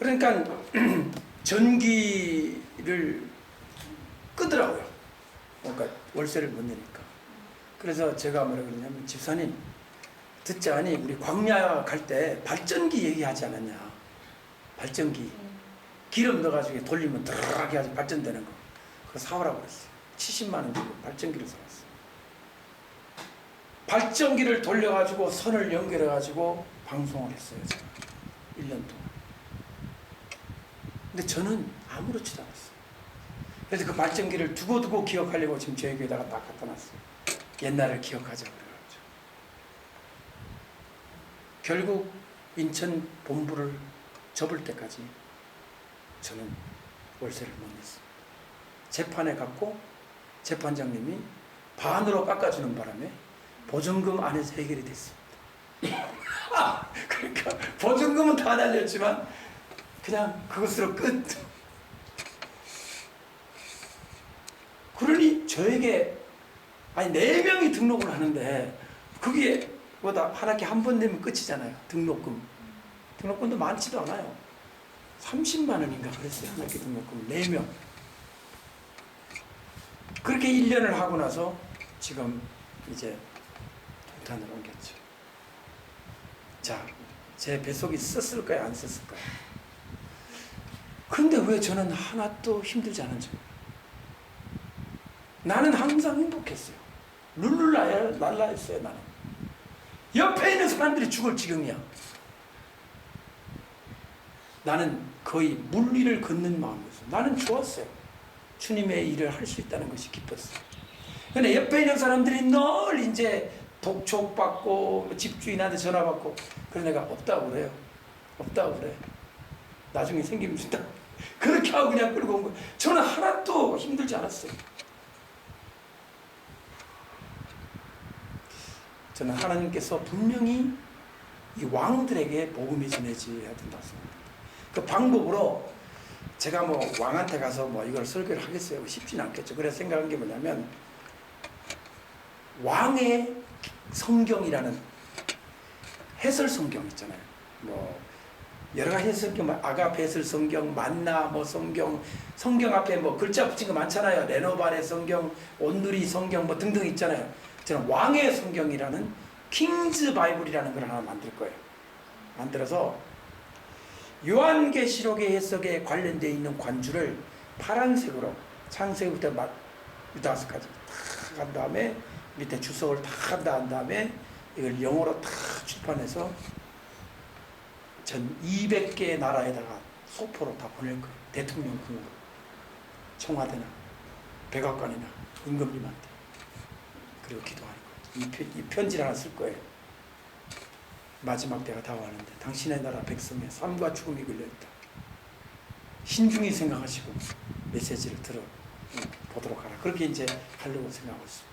그러니까 전기를 끄더라고요. 그러니까 월세를 못 내니까. 그래서 제가 뭐라 그러냐면, 집사님 듣자니 우리 광야 갈 때 발전기 얘기하지 않았냐. 발전기 기름 넣어가지고 돌리면 드르르하게 아주 발전되는 거, 그거 사오라고 그랬어요. 70만 원 주고 발전기를 사왔어요. 발전기를 돌려가지고 선을 연결해가지고 방송을 했어요. 제가 1년 동안. 근데 저는 아무렇지도 않았어요. 그래서 그 발전기를 두고두고 기억하려고 지금 저희 교회에다가 딱 갖다 놨어요. 옛날을 기억하자고 그래가지고. 결국 인천 본부를 접을 때까지 저는 월세를 못 냈습니다. 재판에 갔고 재판장님이 반으로 깎아주는 바람에 보증금 안에서 해결이 됐습니다. 그러니까 보증금은 다 날렸지만 그냥 그것으로 끝. 그러니 저에게 아니 4명이 등록을 하는데 그게 뭐다 한 학기 한 번 내면 끝이잖아요. 등록금도 많지도 않아요. 30만 원인가 그랬어요. 한 학기 등록금 4명. 그렇게 1년을 하고 나서 지금 이제 동탄으로 옮겼죠. 자, 제 뱃속이 썼을까요? 안 썼을까요? 그런데 왜 저는 하나도 힘들지 않은지. 나는 항상 행복했어요. 룰루랄라했어요. 나는. 옆에 있는 사람들이 죽을 지경이야. 나는 거의 물리를 걷는 마음이었어요. 나는 좋았어요. 주님의 일을 할 수 있다는 것이 기뻤어요. 근데 옆에 있는 사람들이 늘 이제 독촉받고 집주인한테 전화받고, 그래서 내가 없다고 그래요. 없다고 그래. 나중에 생기면 준다. 그렇게 하고 그냥 끌고 온 거예요. 저는 하나도 힘들지 않았어요. 저는 하나님께서 분명히 이 왕들에게 복음이 전해져야 된다고 생각합니다. 그 방법으로 제가 뭐 왕한테 가서 뭐 이걸 설교를 하겠어요? 쉽지는 않겠죠. 그래서 생각한 게 뭐냐면, 왕의 성경이라는 해설 성경 있잖아요. 뭐 여러 가지 해설 성경, 아가페 해설 성경, 만나 뭐 성경 앞에 뭐 글자 붙인 거 많잖아요. 레노발의 성경, 온누리 성경 뭐 등등 있잖아요. 저는 왕의 성경이라는 킹즈 바이블이라는 걸 하나 만들 거예요. 만들어서 요한계시록의 해석에 관련되어 있는 관주를 파란색으로 창세기부터 유다서까지 탁 한 다음에 밑에 주석을 탁 한 다음에 이걸 영어로 탁 출판해서 전 200개의 나라에다가 소포로 다 보낼 거예요. 대통령궁으로, 청와대나 백악관이나 임금님한테. 그리고 기도하는 거예요. 이 편지를 하나 쓸 거예요. 마지막 때가 다가왔는데 당신의 나라 백성의 삶과 죽음이 걸려있다. 신중히 생각하시고 메시지를 들어보도록 하라. 그렇게 이제 하려고 생각하고 있습니다.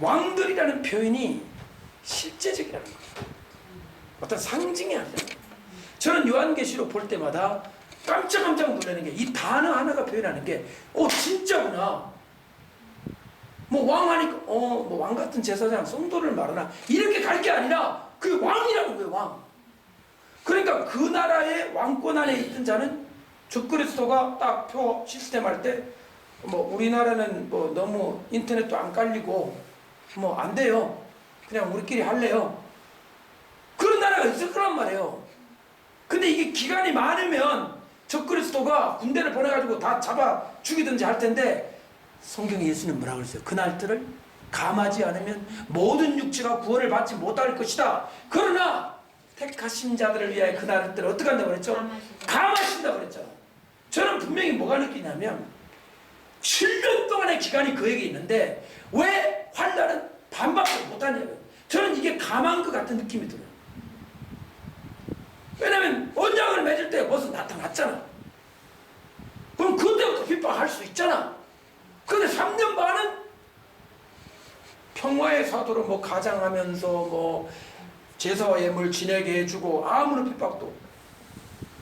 왕들이라는 표현이 실제적이라는 거예요. 어떤 상징이 아니라. 저는 요한계시록 볼 때마다 깜짝깜짝 놀라는 게, 이 단어 하나가 표현하는 게 진짜구나. 뭐 왕하니까 뭐 왕 같은 제사장 성도를 말하나 이렇게 갈 게 아니라 그 왕이라는 거예요. 왕. 그러니까 그 나라의 왕권 안에 있던 자는 적그리스도가 딱 표 시스템 할 때 뭐 우리나라는 뭐 너무 인터넷도 안 깔리고 뭐 안 돼요. 그냥 우리끼리 할래요. 그런 나라가 있을 거란 말이에요. 근데 이게 기간이 많으면 적그리스도가 군대를 보내가지고 다 잡아 죽이든지 할 텐데, 성경에 예수는 뭐라고 그랬어요? 그날들을 감하지 않으면 모든 육체가 구원을 받지 못할 것이다. 그러나 택하신 자들을 위하여 그날들을 어떻게 한다고 그랬죠? 감하신다고 그랬죠. 저는 분명히 뭐가 느끼냐면 7년 동안의 기간이 그에게 있는데 왜 환난은 반밖에 못하냐고요. 저는 이게 감한 것 같은 느낌이 들어요. 왜냐면 언약을 맺을 때 벌써 나타났잖아. 그럼 그때부터 핍박할 수 있잖아. 근데 3년 반은 평화의 사도로 뭐 가장하면서 뭐 제사와 예물 지내게 해주고 아무런 핍박도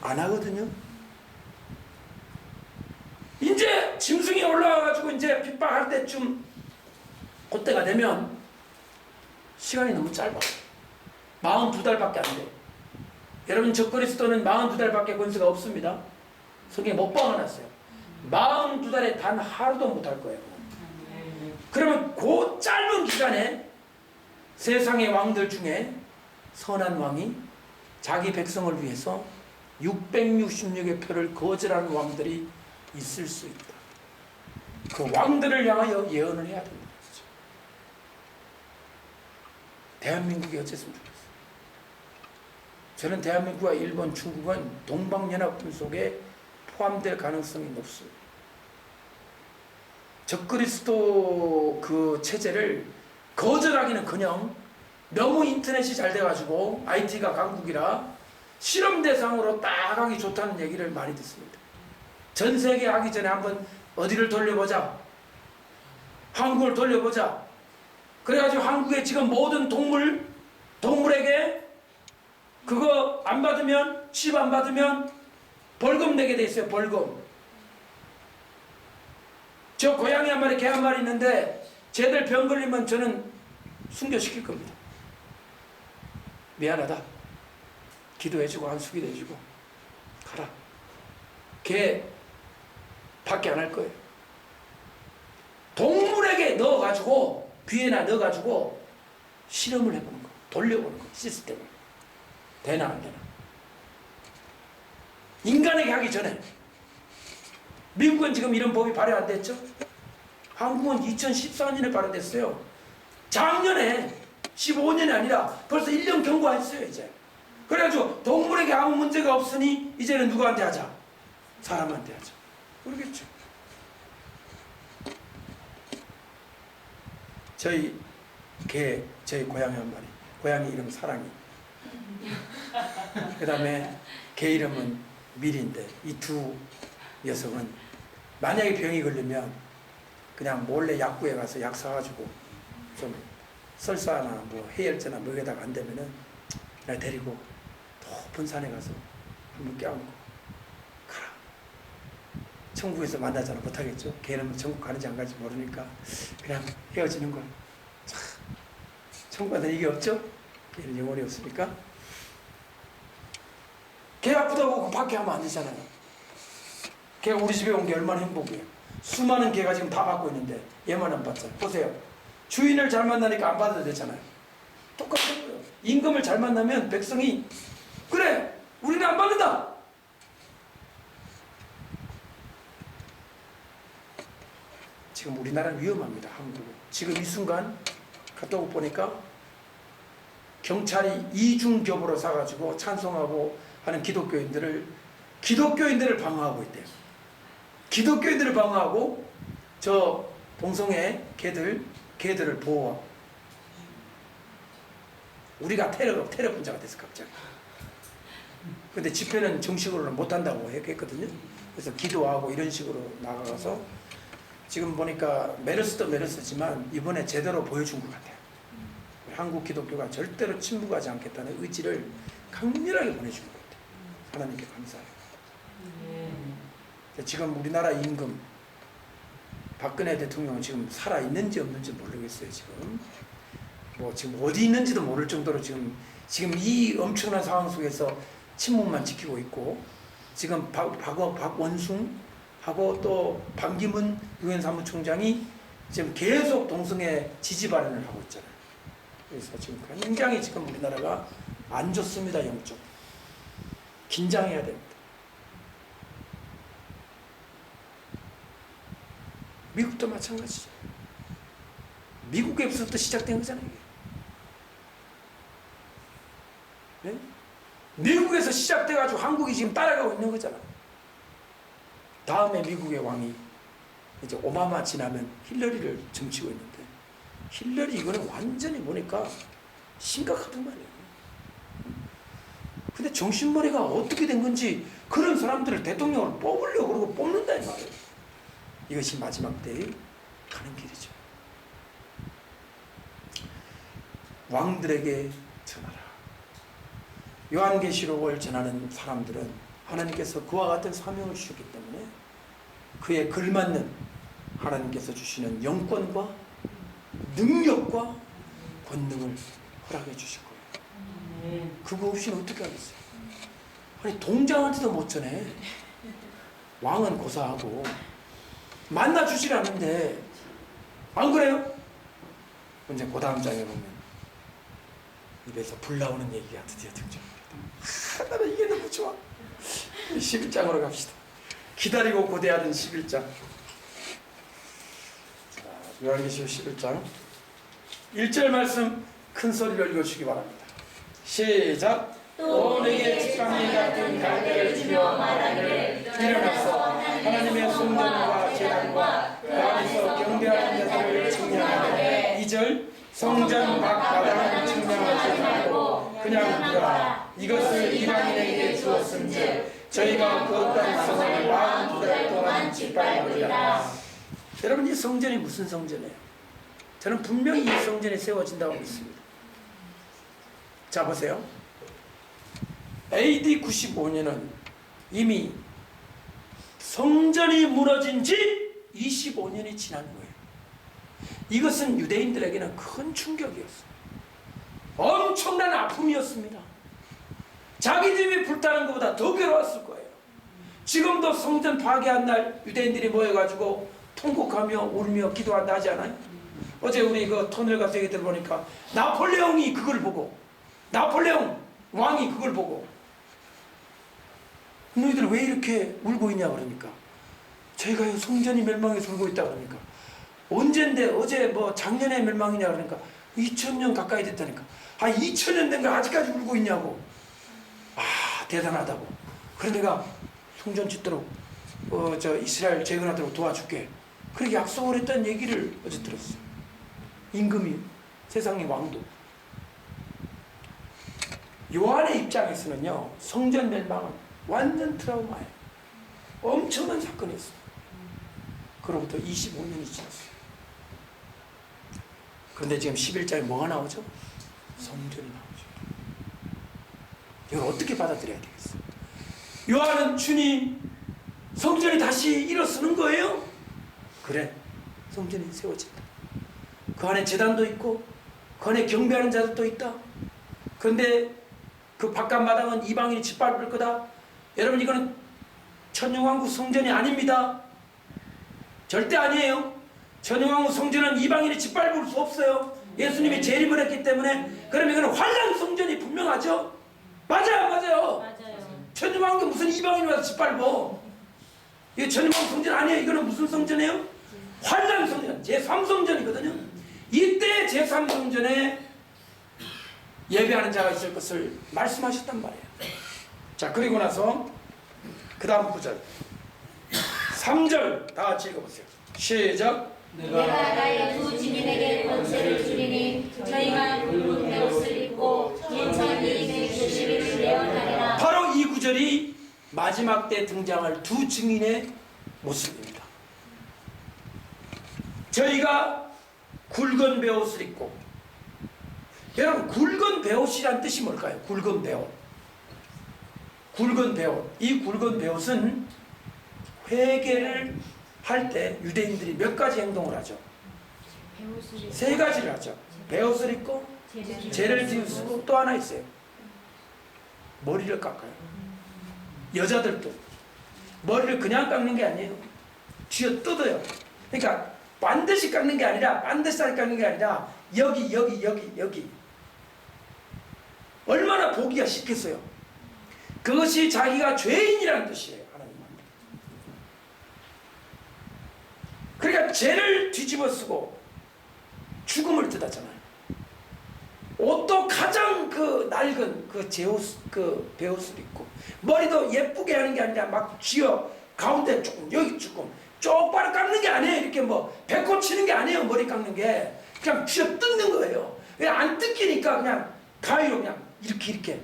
안 하거든요. 이제 짐승이 올라와가지고 이제 핍박할 때쯤 그때가 되면 시간이 너무 짧아. 42달밖에 안 돼. 여러분 적그리스도는 42달밖에 권세가 없습니다. 성경에 못 박아놨어요. 42달에 단 하루도 못할 거예요. 그러면 그 짧은 기간에 세상의 왕들 중에 선한 왕이 자기 백성을 위해서 666의 표를 거절하는 왕들이 있을 수 있다. 그 왕들을 향하여 예언을 해야 된다. 대한민국이 어쨌으면 좋겠어요. 저는 대한민국과 일본, 중국은 동방연합군 속에 포함될 가능성이 높습니다. 적그리스도 그 체제를 거절하기는커녕 너무 인터넷이 잘 돼가지고 IT가 강국이라 실험 대상으로 딱 하기 좋다는 얘기를 많이 듣습니다. 전 세계 하기 전에 한번 어디를 돌려보자. 한국을 돌려보자. 그래가지고 한국의 지금 모든 동물에게 그거 안 받으면, 칩 안 받으면 벌금 내게 돼 있어요. 벌금. 저 고양이 한 마리, 개 한 마리 있는데 쟤들 병 걸리면 저는 순교시킬 겁니다. 미안하다. 기도해주고 안수기도 해주고 가라. 걔 밖에 안 할 거예요. 동물에게 넣어가지고 귀에나 넣어가지고 실험을 해보는 거, 돌려보는 거, 시스템을. 되나 안 되나. 인간에게 하기 전에. 미국은 지금 이런 법이 발효 안 됐죠? 한국은 2014년에 발효됐어요. 작년에 15년이 아니라 벌써 1년 경과했어요. 이제 그래가지고 동물에게 아무 문제가 없으니 이제는 누구한테 하자? 사람한테 하자. 그러겠죠. 저희 고양이 한 마리, 고양이 이름 사랑이, 그 다음에 개 이름은 밀인데, 이 두 녀석은 만약에 병이 걸리면 그냥 몰래 약국에 가서 약 사가지고 좀 설사나 뭐 해열제나 먹에다가 안 되면은 그냥 데리고 높은 산에 가서 한번 껴안고 가라. 천국에서 만나잖아. 못하겠죠. 걔는 뭐 천국 가는지 안 가는지 모르니까 그냥 헤어지는 거야. 천국 가는 이게 없죠? 걔는 영혼이 없으니까. 걔 아프다고 그 밖에 하면 안 되잖아요. 걔가 우리 집에 온 게 얼마나 행복이에요. 수많은 개가 지금 다 받고 있는데 얘만 안 받잖아요. 보세요. 주인을 잘 만나니까 안 받아도 되잖아요. 똑같은 거예요. 임금을 잘 만나면 백성이 그래 우리는 안 받는다. 지금 우리나라는 위험합니다. 한국은. 지금 이 순간 갔다 오고 보니까 경찰이 이중겹으로 사가지고 찬송하고 하는 기독교인들을 방어하고 있대요. 기독교인들을 방어하고 저 동성애 개들을 보호하고. 우리가 테러 분자가 됐어 갑자기. 근데 집회는 정식으로는 못한다고 했거든요. 그래서 기도하고 이런 식으로 나가서 지금 보니까 메르스도 메르스지만 이번에 제대로 보여준 것 같아요. 한국 기독교가 절대로 침묵하지 않겠다는 의지를 강렬하게 보내준 것 같아요. 하나님께 감사해요. 지금 우리나라 임금 박근혜 대통령은 지금 살아있는지 없는지 모르겠어요. 지금 어디 있는지도 모를 정도로 지금 이 엄청난 상황 속에서 침묵만 지키고 있고, 지금 박원순하고 또 반기문 유엔 사무총장이 지금 계속 동성애 지지 발언을 하고 있잖아요. 그래서 지금 굉장히 지금 우리나라가 안 좋습니다. 영적 긴장해야 됩니다. 미국도 마찬가지죠. 미국에서부터 시작된 거잖아요. 네? 미국에서 시작돼가지고 한국이 지금 따라가고 있는 거잖아. 다음에 미국의 왕이 이제 오바마 지나면 힐러리를 점치고 있는데, 힐러리 이거는 완전히 보니까 심각하단 말이에요. 근데 정신머리가 어떻게 된 건지 그런 사람들을 대통령으로 뽑으려고 그러고 뽑는다 이 말이에요. 이것이 마지막 때의 가는 길이죠. 왕들에게 전하라. 요한계시록을 전하는 사람들은 하나님께서 그와 같은 사명을 주셨기 때문에 그에 걸맞는 하나님께서 주시는 영권과 능력과 권능을 허락해 주실 거예요. 그거 없이는 어떻게 하겠어요? 아니 동장한테도 못 전해. 왕은 고사하고 만나주질 않는데 안 그래요? 이제 그 다음 장에 보면 입에서 불 나오는 얘기가 드디어 등장합니다. 나는 이게 너무 좋아. 11장으로 갑시다. 기다리고 고대하던 11장. 자, 요한계시록 11장 1절 말씀 큰 소리로 읽어주시기 바랍니다. 시작. 또 내게 지팡이 같은 갈대를 주며 말하기를 일어나서 하나님의 성전과 제단과 그 안에서 경배하는 자들을 측량하되 2절 성전 밖 바닥은 측량하지 말고 그냥 두라. 이것을 이방인에게 주었은즉 저희가 그 땅에서 왕 2달 동안 짓밟으리라. 여러분 이 성전이 무슨 성전이에요? 저는 분명히 이 성전이 세워진다고 믿습니다. 자 보세요. AD 95년은 이미 성전이 무너진 지 25년이 지난 거예요. 이것은 유대인들에게는 큰 충격이었어요. 엄청난 아픔이었습니다. 자기 집이 불타는 것보다 더 괴로웠을 거예요. 지금도 성전 파괴한 날 유대인들이 모여가지고 통곡하며 울며 기도한다 하지 않아요? 어제 우리 그 터널 가서 얘기 들어보니까 나폴레옹이 그걸 보고 나폴레옹 왕이 그걸 보고 너희들 왜 이렇게 울고 있냐 그러니까 저희가 성전이 멸망해서 울고 있다 그러니까 언젠데 어제 뭐 작년에 멸망이냐 그러니까 2000년 가까이 됐다니까 2000년 된 거 아직까지 울고 있냐고. 대단하다고. 그래 내가 성전 짓도록 저 이스라엘 재건하도록 도와줄게. 그렇게 약속을 했다는 얘기를 어제 들었어요. 임금이 세상의 왕도. 요한의 입장에서는요 성전 멸망은 완전 트라우마예요. 엄청난 사건이었어요. 그로부터 25년이 지났어요. 그런데 지금 11장에 뭐가 나오죠? 성전이 나오죠. 이걸 어떻게 받아들여야 되겠어요? 요한은 주님 성전이 다시 일어서는 거예요? 그래, 성전이 세워진다. 그 안에 제단도 있고 그 안에 경배하는 자들도 있다. 그런데 그 바깥 마당은 이방인이 짓밟을 거다. 여러분 이거는 천년왕국 성전이 아닙니다. 절대 아니에요. 천년왕국 성전은 이방인이 짓밟을 수 없어요. 예수님이 재림을 했기 때문에. 그럼 이거는 환란 성전이 분명하죠. 맞아요, 맞아요. 천년왕국 무슨 이방인이 와서 짓밟어. 이게 천년왕국 성전 아니에요. 이거는 무슨 성전이에요? 환란 성전, 제3성전이거든요. 이때 제3성전에 예배하는 자가 있을 것을 말씀하셨단 말이에요. 자, 그리고 나서 그 다음 구절 3절 다 같이 읽어보세요. 시작. 내가 나의 두 증인에게 권세를 주리니 저희가 굵은 베옷을 입고 천인의 주시를 예언하리라. 바로 이 구절이 마지막 때 등장할 두 증인의 모습입니다. 저희가 굵은 베옷을 입고, 여러분 굵은 베옷이란 뜻이 뭘까요? 굵은 베옷. 굵은 베옷. 이 굵은 베옷은 회개를 할 때 유대인들이 몇 가지 행동을 하죠? 세 가지를 하죠. 베옷을 입고 죄를 지우고 또 하나 있어요. 머리를 깎아요. 여자들도 머리를 그냥 깎는 게 아니에요. 쥐어 뜯어요. 그러니까 반드시 깎는 게 아니라 반드시 깎는 게 아니라 여기 얼마나 보기가 쉽겠어요. 그것이 자기가 죄인이라는 뜻이에요. 하나님한테. 그러니까 죄를 뒤집어 쓰고 죽음을 뜻하잖아요. 옷도 가장 그 낡은 그 베옷을 입고 머리도 예쁘게 하는 게 아니라 막 쥐어 가운데 조금 여기 조금 쪽바로 깎는 게 아니에요. 이렇게 뭐 배꼽 치는 게 아니에요. 머리 깎는 게 그냥 쥐어 뜯는 거예요. 그냥 안 뜯기니까 그냥 가위로 그냥 이렇게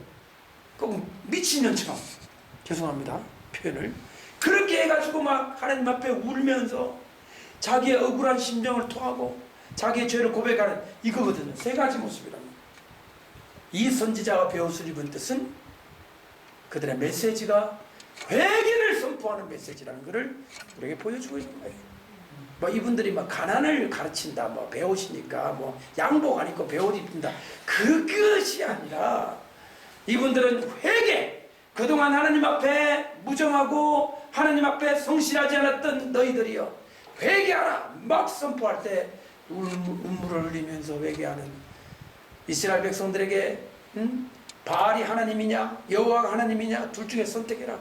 꼭 미친년처럼, 죄송합니다 표현을, 그렇게 해가지고 막 하나님 앞에 울면서 자기의 억울한 심정을 토하고 자기의 죄를 고백하는 이거거든요. 세 가지 모습이랍니다. 이 선지자가 베옷을 입은 뜻은 그들의 메시지가 회개를 선포하는 메시지라는 것을 우리에게 보여주고 있는 거예요. 뭐 이분들이 막 가난을 가르친다, 뭐 배우시니까 뭐 양복 안 입고 배옷 입는다, 그것이 아니라 이분들은 회개, 그동안 하나님 앞에 무정하고 하나님 앞에 성실하지 않았던 너희들이여 회개하라 막 선포할 때 눈물을 흘리면서 회개하는 이스라엘 백성들에게 바알이 하나님이냐 여호와가 하나님이냐 둘 중에 선택해라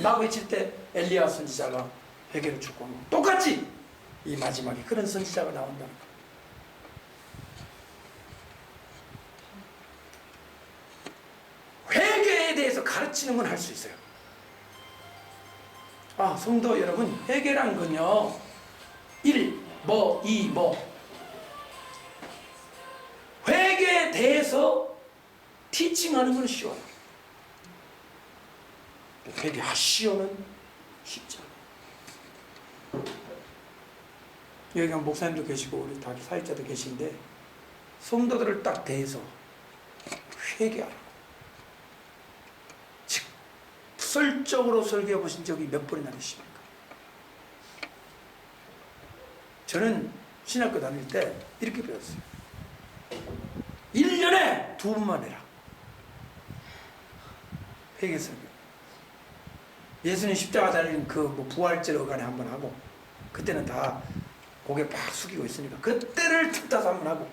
막 외칠 때 엘리야 선지자가 회개를 촉구하는 똑같이 이 마지막에 그런 선지자가 나온다는 거. 회개에 대해서 가르치는 건 할 수 있어요. 아, 성도 여러분, 회개란 건요 1, 뭐, 2, 뭐 회개에 대해서 티칭하는 건 쉬워요. 회개하시오는 쉽지 않아요. 여기 목사님도 계시고 우리 다 사역자도 계신데 성도들을 딱 대해서 회개하라. 즉 설적으로 설교해 보신 적이 몇 번이나 되십니까? 저는 신학교 다닐 때 이렇게 배웠어요. 1년에 2번만 해라. 회개 설교. 예수님 십자가 달린 그 뭐 부활절 어간에 한번 하고 그때는 다 고개 팍 숙이고 있으니까 그때를 틈타서 한번 하고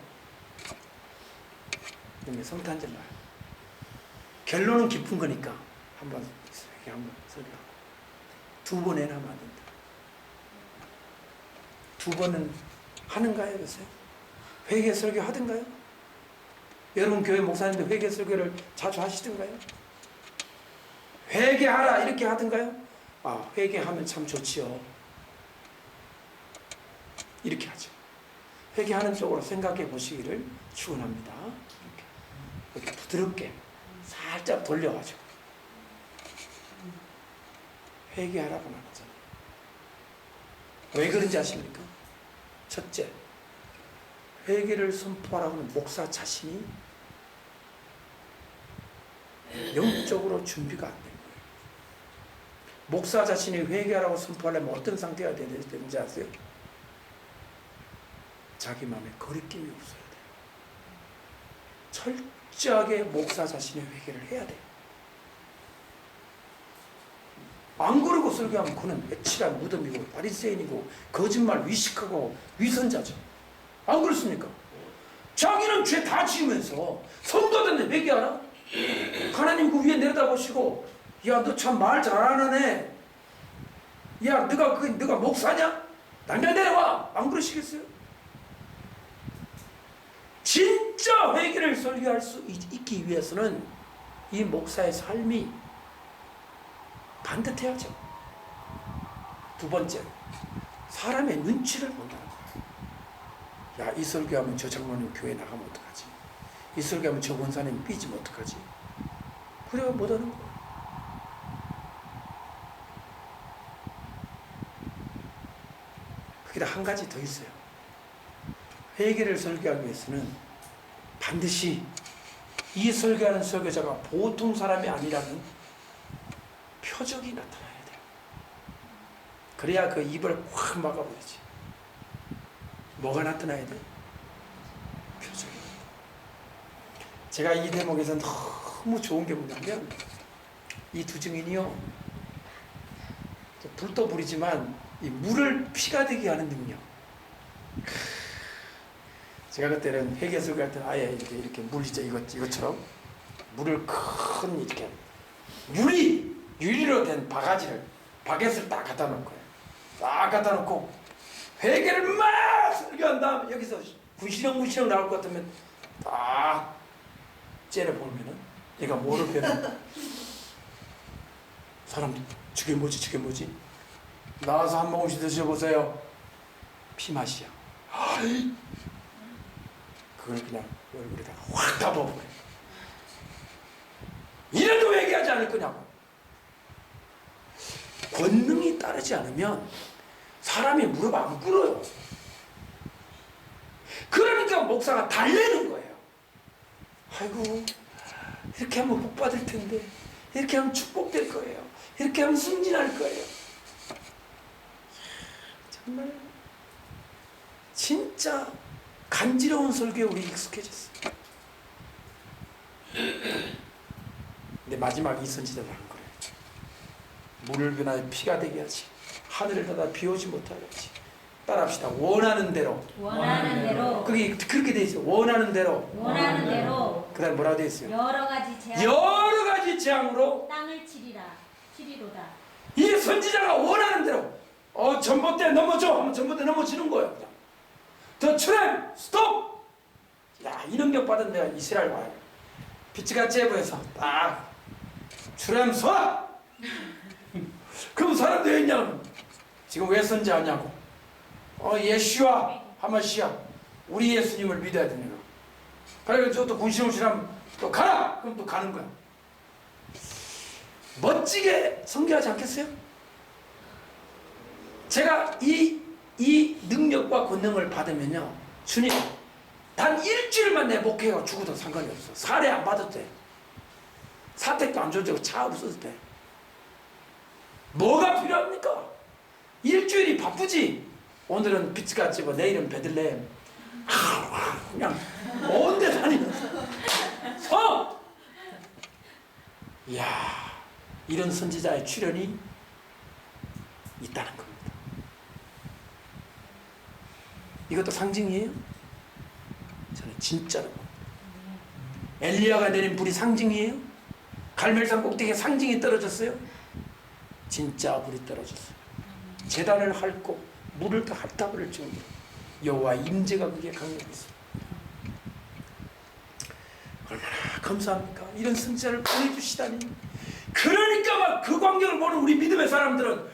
그다음에 성탄절 날 결론은 깊은 거니까 한번 설교하고 2번에는 하면 안 된다. 2번은 하는가요 요새? 회개 설교 하던가요? 여러분 교회 목사님들 회개 설교를 자주 하시던가요? 회개하라 이렇게 하던가요? 아, 회개하면 참 좋지요. 이렇게 하죠. 회개하는 쪽으로 생각해 보시기를 축원합니다. 이렇게 부드럽게 살짝 돌려가지고 회개하라고 말하잖아요. 왜 그런지 아십니까? 첫째, 회개를 선포하라고 하는 목사 자신이 영적으로 준비가 안 된 거예요. 목사 자신이 회개하라고 선포하려면 어떤 상태가 돼야 되는지 아세요? 자기 마음에 거리낌이 없어야 돼요. 철저하게 목사 자신의 회개를 해야 돼요. 안 그러고 설교하면 그는 외칠한 무덤이고 바리새인이고 거짓말 위식하고 위선자죠. 안 그렇습니까? 자기는 죄 다 지으면서 성도들한테 회개하라? 하나님 그 위에 내려다보시고 야 너 참 말 잘하네. 야 너가 목사냐? 당장 내려와. 안 그러시겠어요? 진짜 회개를 설교할 수 있기 위해서는 이 목사의 삶이 반듯해야죠. 두 번째, 사람의 눈치를 본다는 거예요. 야, 이 설교하면 저 장로님 교회 나가면 어떡하지? 이 설교하면 저 권사님 삐지면 어떡하지? 그래야 못하는 거예요. 거기다 한 가지 더 있어요. 회개를 설교하기 위해서는 반드시 이 설교하는 설교자가 보통 사람이 아니라는 표적이 나타나야 돼요. 그래야 그 입을 확 막아버리지. 뭐가 나타나야 돼? 표적이. 제가 이 대목에서 너무 좋은 게 뭐냐면 이 두 증인이요 불도 불이지만 이 물을 피가 되게 하는 능력. 제가 그때는 회개 설교할 때는 아예 이렇게 물이죠 이것처럼 물을 큰 이렇게 유리로 된 바켓을 딱 갖다 놓은 거예요. 딱 갖다 놓고 회개를 막 설교한 다음 여기서 구시렁구시렁 나올 것 같으면 딱 째려보면은 얘가 뭐를 배는 사람 저게 뭐지 나와서 한 모금씩 드셔보세요. 피맛이야. 그걸 그냥 얼굴에다가 확 담아버려요. 이래도 회개하지 않을 거냐고. 권능이 따르지 않으면 사람이 무릎 안 꿇어요. 그러니까 목사가 달래는 거예요. 아이고 이렇게 하면 복 받을 텐데, 이렇게 하면 축복될 거예요, 이렇게 하면 승진할 거예요. 정말 진짜 간지러운 설교에 우리 익숙해졌어요. 근데 마지막 이 선지자를 한 거예요. 물을 변하여 피가 되게 하지, 하늘을 닫아 비 오지 못하게 하지. 따라합시다. 원하는 대로. 원하는 대로. 그게 그렇게 돼 있어요. 원하는 대로. 원하는 대로. 그다음 뭐라고 돼 있어요? 여러 가지 재앙. 여러 가지 재앙으로 땅을 치리로다. 이 선지자가 원하는 대로 전봇대 넘어져 하면 전봇대 넘어지는 거예요. 더 트램 스톱. 야, 이 능력 받은 내가 이스라엘 와요. 빛이같이 보여서 딱 트램 서. 그럼 사람들이 있냐면 지금 왜 선지하냐고. 예수와 하마시아 우리 예수님을 믿어야 되는 거. 그래서 또 군신호실하면 또 가라. 그럼 또 가는 거야. 멋지게 선교하지 않겠어요? 제가 이 능력과 권능을 받으면요, 주님 단 일주일만 내 목회가 죽어도 상관이 없어. 사례 안 받아도 돼. 사택도 안 줘도 되고 차 없어도 돼. 뭐가 필요합니까? 일주일이 바쁘지. 오늘은 빛같이 뭐 내일은 베들레헴. 그냥 온데 다니면서 이야, 이런 선지자의 출현이 있다는 겁니다. 이것도 상징이에요? 저는 진짜로 봅니다. 엘리야가 내린 불이 상징이에요? 갈멜산 꼭대기에 상징이 떨어졌어요? 진짜 불이 떨어졌어요. 제단을 핥고 물을 다 핥아버릴 정도로 여호와 임재가 그게 강력했어요. 얼마나 감사합니까? 이런 선지자를 보내주시다니. 그러니까 막 그 광경을 보는 우리 믿음의 사람들은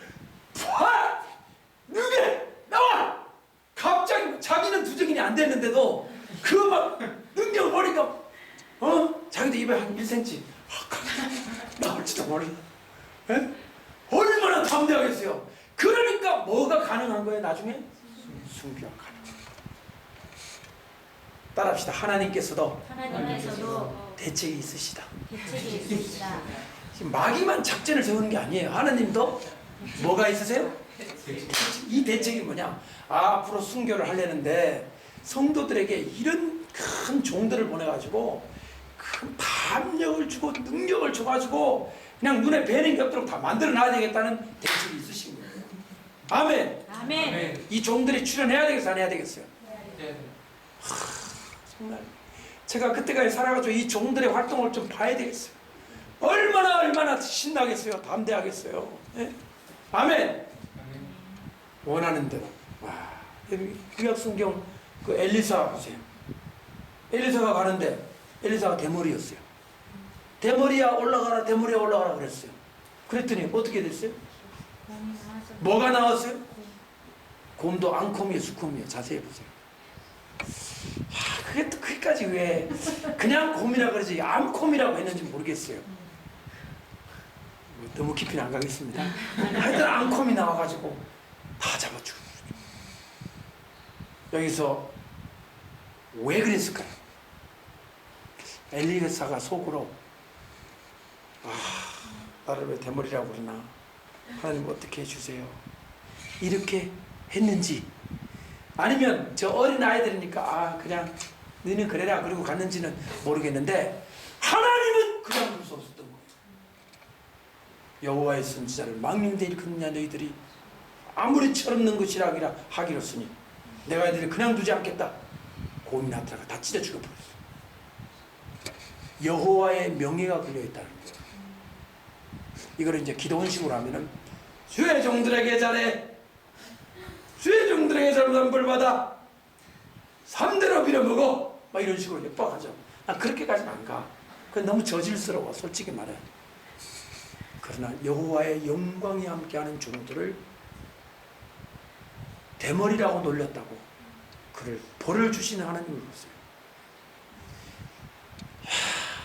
누게 나와! 갑자기 자기는 두정인이 안 됐는데도 그 막 능력을 보니까 자기도 입에 한 1cm 나올지도 몰라. 에? 얼마나 담대하겠어요. 그러니까 뭐가 가능한 거예요? 나중에 순교가 가능한 거예요. 따라합시다. 하나님께서도 대책이 있으시다. 지금 마귀만 작전을 세우는 게 아니에요. 하나님도 뭐가 있으세요? 이 대책이 뭐냐? 앞으로 순교를 하려는데 성도들에게 이런 큰 종들을 보내가지고 큰 담력을 주고 능력을 줘가지고 그냥 눈에 뵈는 게 없도록 다 만들어놔야 되겠다는 대책이 있으신 거예요. 아멘. 아멘. 이 종들이 출연해야 되겠어, 안 해야 되겠어요? 정말 제가 그때까지 살아가지고 이 종들의 활동을 좀 봐야 되겠어요. 얼마나 신나겠어요, 담대하겠어요. 네? 아멘. 원하는 대로. 와, 구약성경 그 엘리사 보세요. 엘리사가 가는데 엘리사가 대머리였어요. 대머리야 올라가라, 대머리야 올라가라 그랬어요. 그랬더니 어떻게 됐어요? 뭐가 나왔어요? 곰도 앙콤이에요, 수콤이에요. 자세히 보세요. 그게 또 거기까지 왜 그냥 곰이라 그러지 암콤이라고 했는지 모르겠어요. 너무 깊이는 안 가겠습니다. 하여튼 앙콤이 나와가지고 다 잡아주고. 여기서 왜 그랬을까요? 엘리사가 속으로 나를 왜 대머리라고 그러나, 하나님 어떻게 해주세요, 이렇게 했는지, 아니면 저 어린 아이들이니까 그냥 너희는 그래라 그리고 갔는지는 모르겠는데 하나님은 그냥 그럴 수 없었던 거예요. 여호와의 선지자를 망령되 일컫느냐 너희들이 아무리 철없는 것이라 하기로쓰니 내가 이들을 그냥 두지 않겠다. 곰이 나타나가 다 찢어 죽여버렸어요. 여호와의 명예가 걸려있다는 거예요. 이걸 이제 기도원식으로 하면은 주의 종들에게 잘해, 주의 종들에게 잘못한 벌 받아, 3대로 빌어먹어, 막 이런 식으로 협박하죠. 난 그렇게까지는 안 가. 그건 너무 저질스러워, 솔직히 말해. 그러나 여호와의 영광이 함께하는 종들을 대머리라고 놀렸다고 그를 벌을 주시는 하나님을 보세요.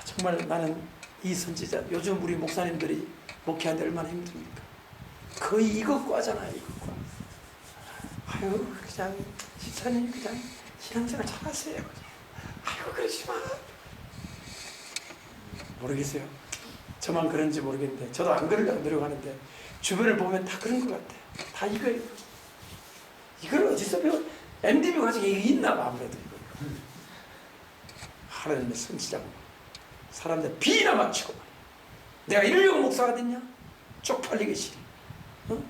정말 나는 이 선지자, 요즘 우리 목사님들이 목회하는데 얼마나 힘듭니까? 거의 이것과 하잖아요, 이것과. 아유, 그냥 집사님 그냥 신앙생활 잘하세요. 아이고 그러지 마. 모르겠어요. 저만 그런지 모르겠는데 저도 안 그러려고 노력하는데 주변을 보면 다 그런 것 같아요. 다 이거예요. 이걸 어디서 배워? MDB 과정에 이게 있나 봐 아무래도. 하나님의 선지자고 사람들 비나 맞추고 내가 이러려고 목사가 됐냐? 쪽팔리기 싫어. 어?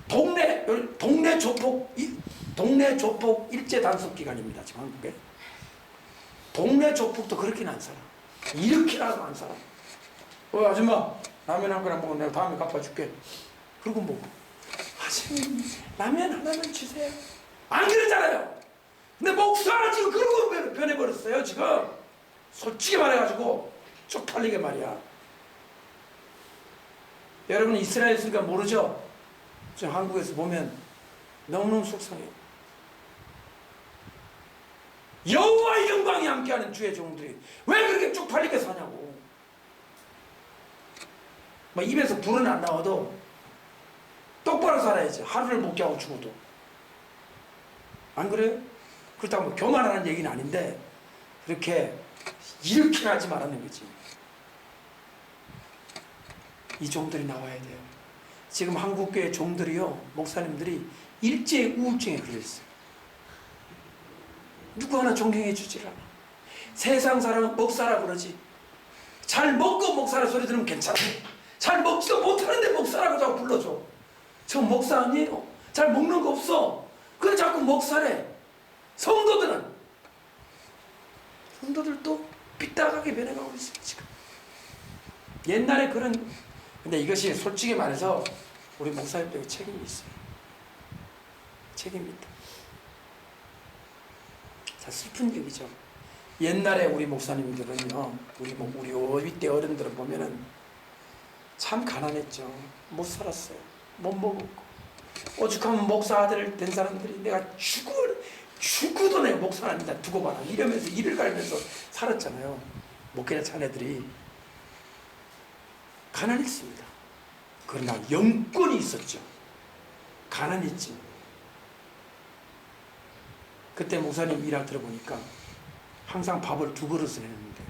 동네 조폭 일제 단속 기간입니다 지금 한국에. 동네 조폭도 그렇게는 안 살아. 이렇게라도 안 살아. 아줌마 라면 한 그릇 먹으면 내가 다음에 갚아줄게. 그리고 뭐 아줌마 라면 하나만 주세요. 안 그러잖아요. 근데 목사가 지금 그러고 변해버렸어요 지금. 솔직히 말해가지고 쪽팔리게 말이야. 여러분 이스라엘 있으니까 모르죠? 지금 한국에서 보면 너무너무 속상해요. 여호와의 영광이 함께하는 주의 종들이 왜 그렇게 쪽팔리게 사냐고. 뭐 입에서 불은 안 나와도 똑바로 살아야지. 하루를 못 자고 죽어도. 안 그래요? 그렇다고 뭐 교만하는 얘기는 아닌데 그렇게 이렇게 하지 말라는 거지. 이 종들이 나와야 돼요. 지금 한국교회 종들이요, 목사님들이 일제의 우울증에 걸려있어요. 누구 하나 존경해 주질 않아. 세상 사람은 목사라 그러지. 잘 먹고 목사라 소리 들으면 괜찮아. 잘 먹지도 못하는데 목사라고 자꾸 불러줘. 저 목사 아니에요. 잘 먹는 거 없어. 근데 자꾸 목사래. 성도들도 삐딱하게 변해가고 있어요 지금. 옛날에 그런, 근데 이것이 솔직히 말해서 우리 목사님들에게 책임이 있어요. 책임이 있다. 자, 슬픈 얘기죠. 옛날에 우리 목사님들은요, 우리 어휘 어른들을 보면은 참 가난했죠. 못 살았어요. 못 먹었고. 오죽하면 목사 아들 된 사람들이 내가 죽어도 내가 목사 아니다 두고 봐라 이러면서 일을 갈면서 살았잖아요. 목회자 자네들이 가난했습니다. 그러나 영권이 있었죠. 가난했지. 그때 목사님 일화 들어보니까 항상 밥을 2그릇을 했는데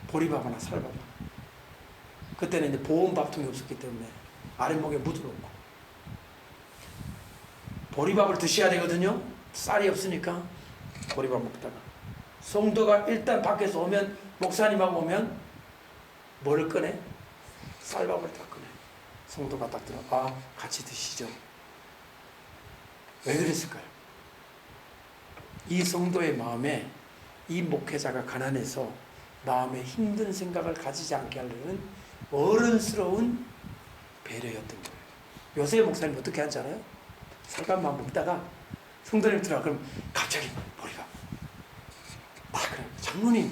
보리밥 하나 쌀밥 하나. 그때는 이제 보온 밥통이 없었기 때문에 아랫목에 묻어놓고 보리밥을 드셔야 되거든요. 쌀이 없으니까 보리밥 먹다가 성도가 일단 밖에서 오면, 목사님하고 오면 뭐를 꺼내? 쌀밥을 딱 꺼내. 성도가 딱 들어, 같이 드시죠. 왜 그랬을까요? 이 성도의 마음에 이 목회자가 가난해서 마음에 힘든 생각을 가지지 않게 하려는 어른스러운 배려였던 거예요. 요새 목사님 어떻게 하잖아요? 쌀밥만 먹다가 성도님 들어와 그럼 갑자기 보리밥. 그래 장로님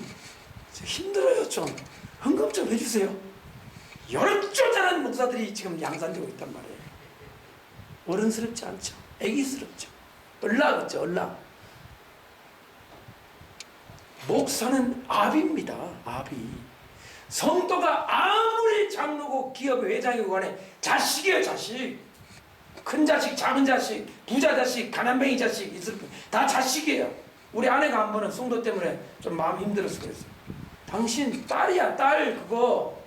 힘들어요. 좀 헌금 좀 해주세요. 여러 쪼잔한 목사들이 지금 양산되고 있단 말이에요. 어른스럽지 않죠. 애기스럽죠. 얼락었죠. 얼락. 목사는 아비입니다. 아비. 성도가 아무리 장로고 기업의 회장이고 간에 자식이에요. 자식. 큰 자식, 작은 자식, 부자 자식, 가난뱅이 자식 있을 뿐 다 자식이에요. 우리 아내가 한 번은 성도 때문에 좀 마음이 힘들어서 그랬어요. 당신 딸이야, 딸. 그거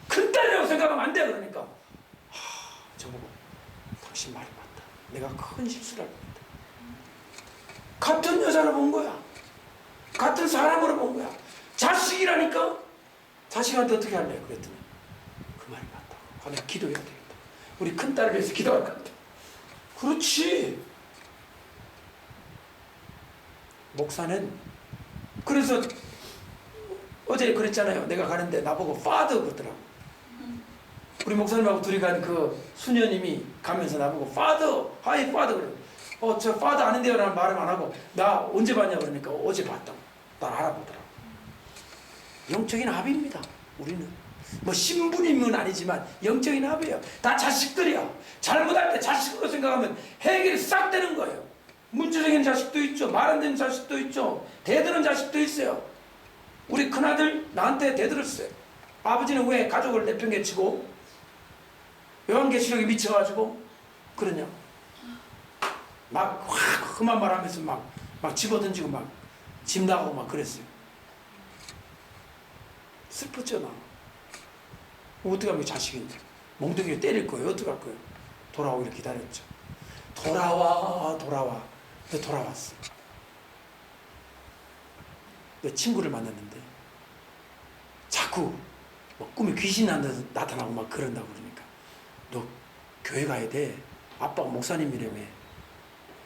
큰 딸이라고 생각하면 안 돼. 그러니까 저보고 당신 말이 맞다. 내가 큰 실수를 할 뻔했다. 같은 여자를 본 거야. 같은 사람으로 본 거야. 자식이라니까. 자식한테 어떻게 할래? 그랬더니 그 말이 맞다. 내가 기도해야 되겠다. 우리 큰 딸을 위해서 기도할 것 같아. 그렇지. 목사는 그래서 어제 그랬잖아요. 내가 가는데 나보고 파더 그러더라고. 우리 목사님하고 둘이 간 그 수녀님이 가면서 나보고 파더, 하이 파더 그래. 저 파더 아는데요 라는 말을 안 하고 나 언제 봤냐 그러니까 어제 봤다고. 날 알아보더라고. 영적인 아비입니다. 우리는 뭐 신부님은 아니지만 영적인 아비예요. 다 자식들이야. 잘못할 때 자식으로 생각하면 해결이 싹 되는 거예요. 문제적인 자식도 있죠. 말 안 되는 자식도 있죠. 대드는 자식도 있어요. 우리 큰아들 나한테 대들었어요. 아버지는 왜 가족을 내팽개치고 요한계시록에 미쳐가지고 그러냐. 막 확 험한 말 하면서 막 집어던지고 막 집 나가고 막 그랬어요. 슬펐죠 나. 어떻게 하면 자식인데 몽둥이를 때릴 거예요. 어떻게 할 거예요. 돌아오기를 기다렸죠. 돌아와. 근데 돌아왔어. 내 친구를 만났는데 자꾸 뭐 꿈에 귀신이 나타나고 막 그런다고 그러니까 너 교회 가야 돼. 아빠가 목사님이라며.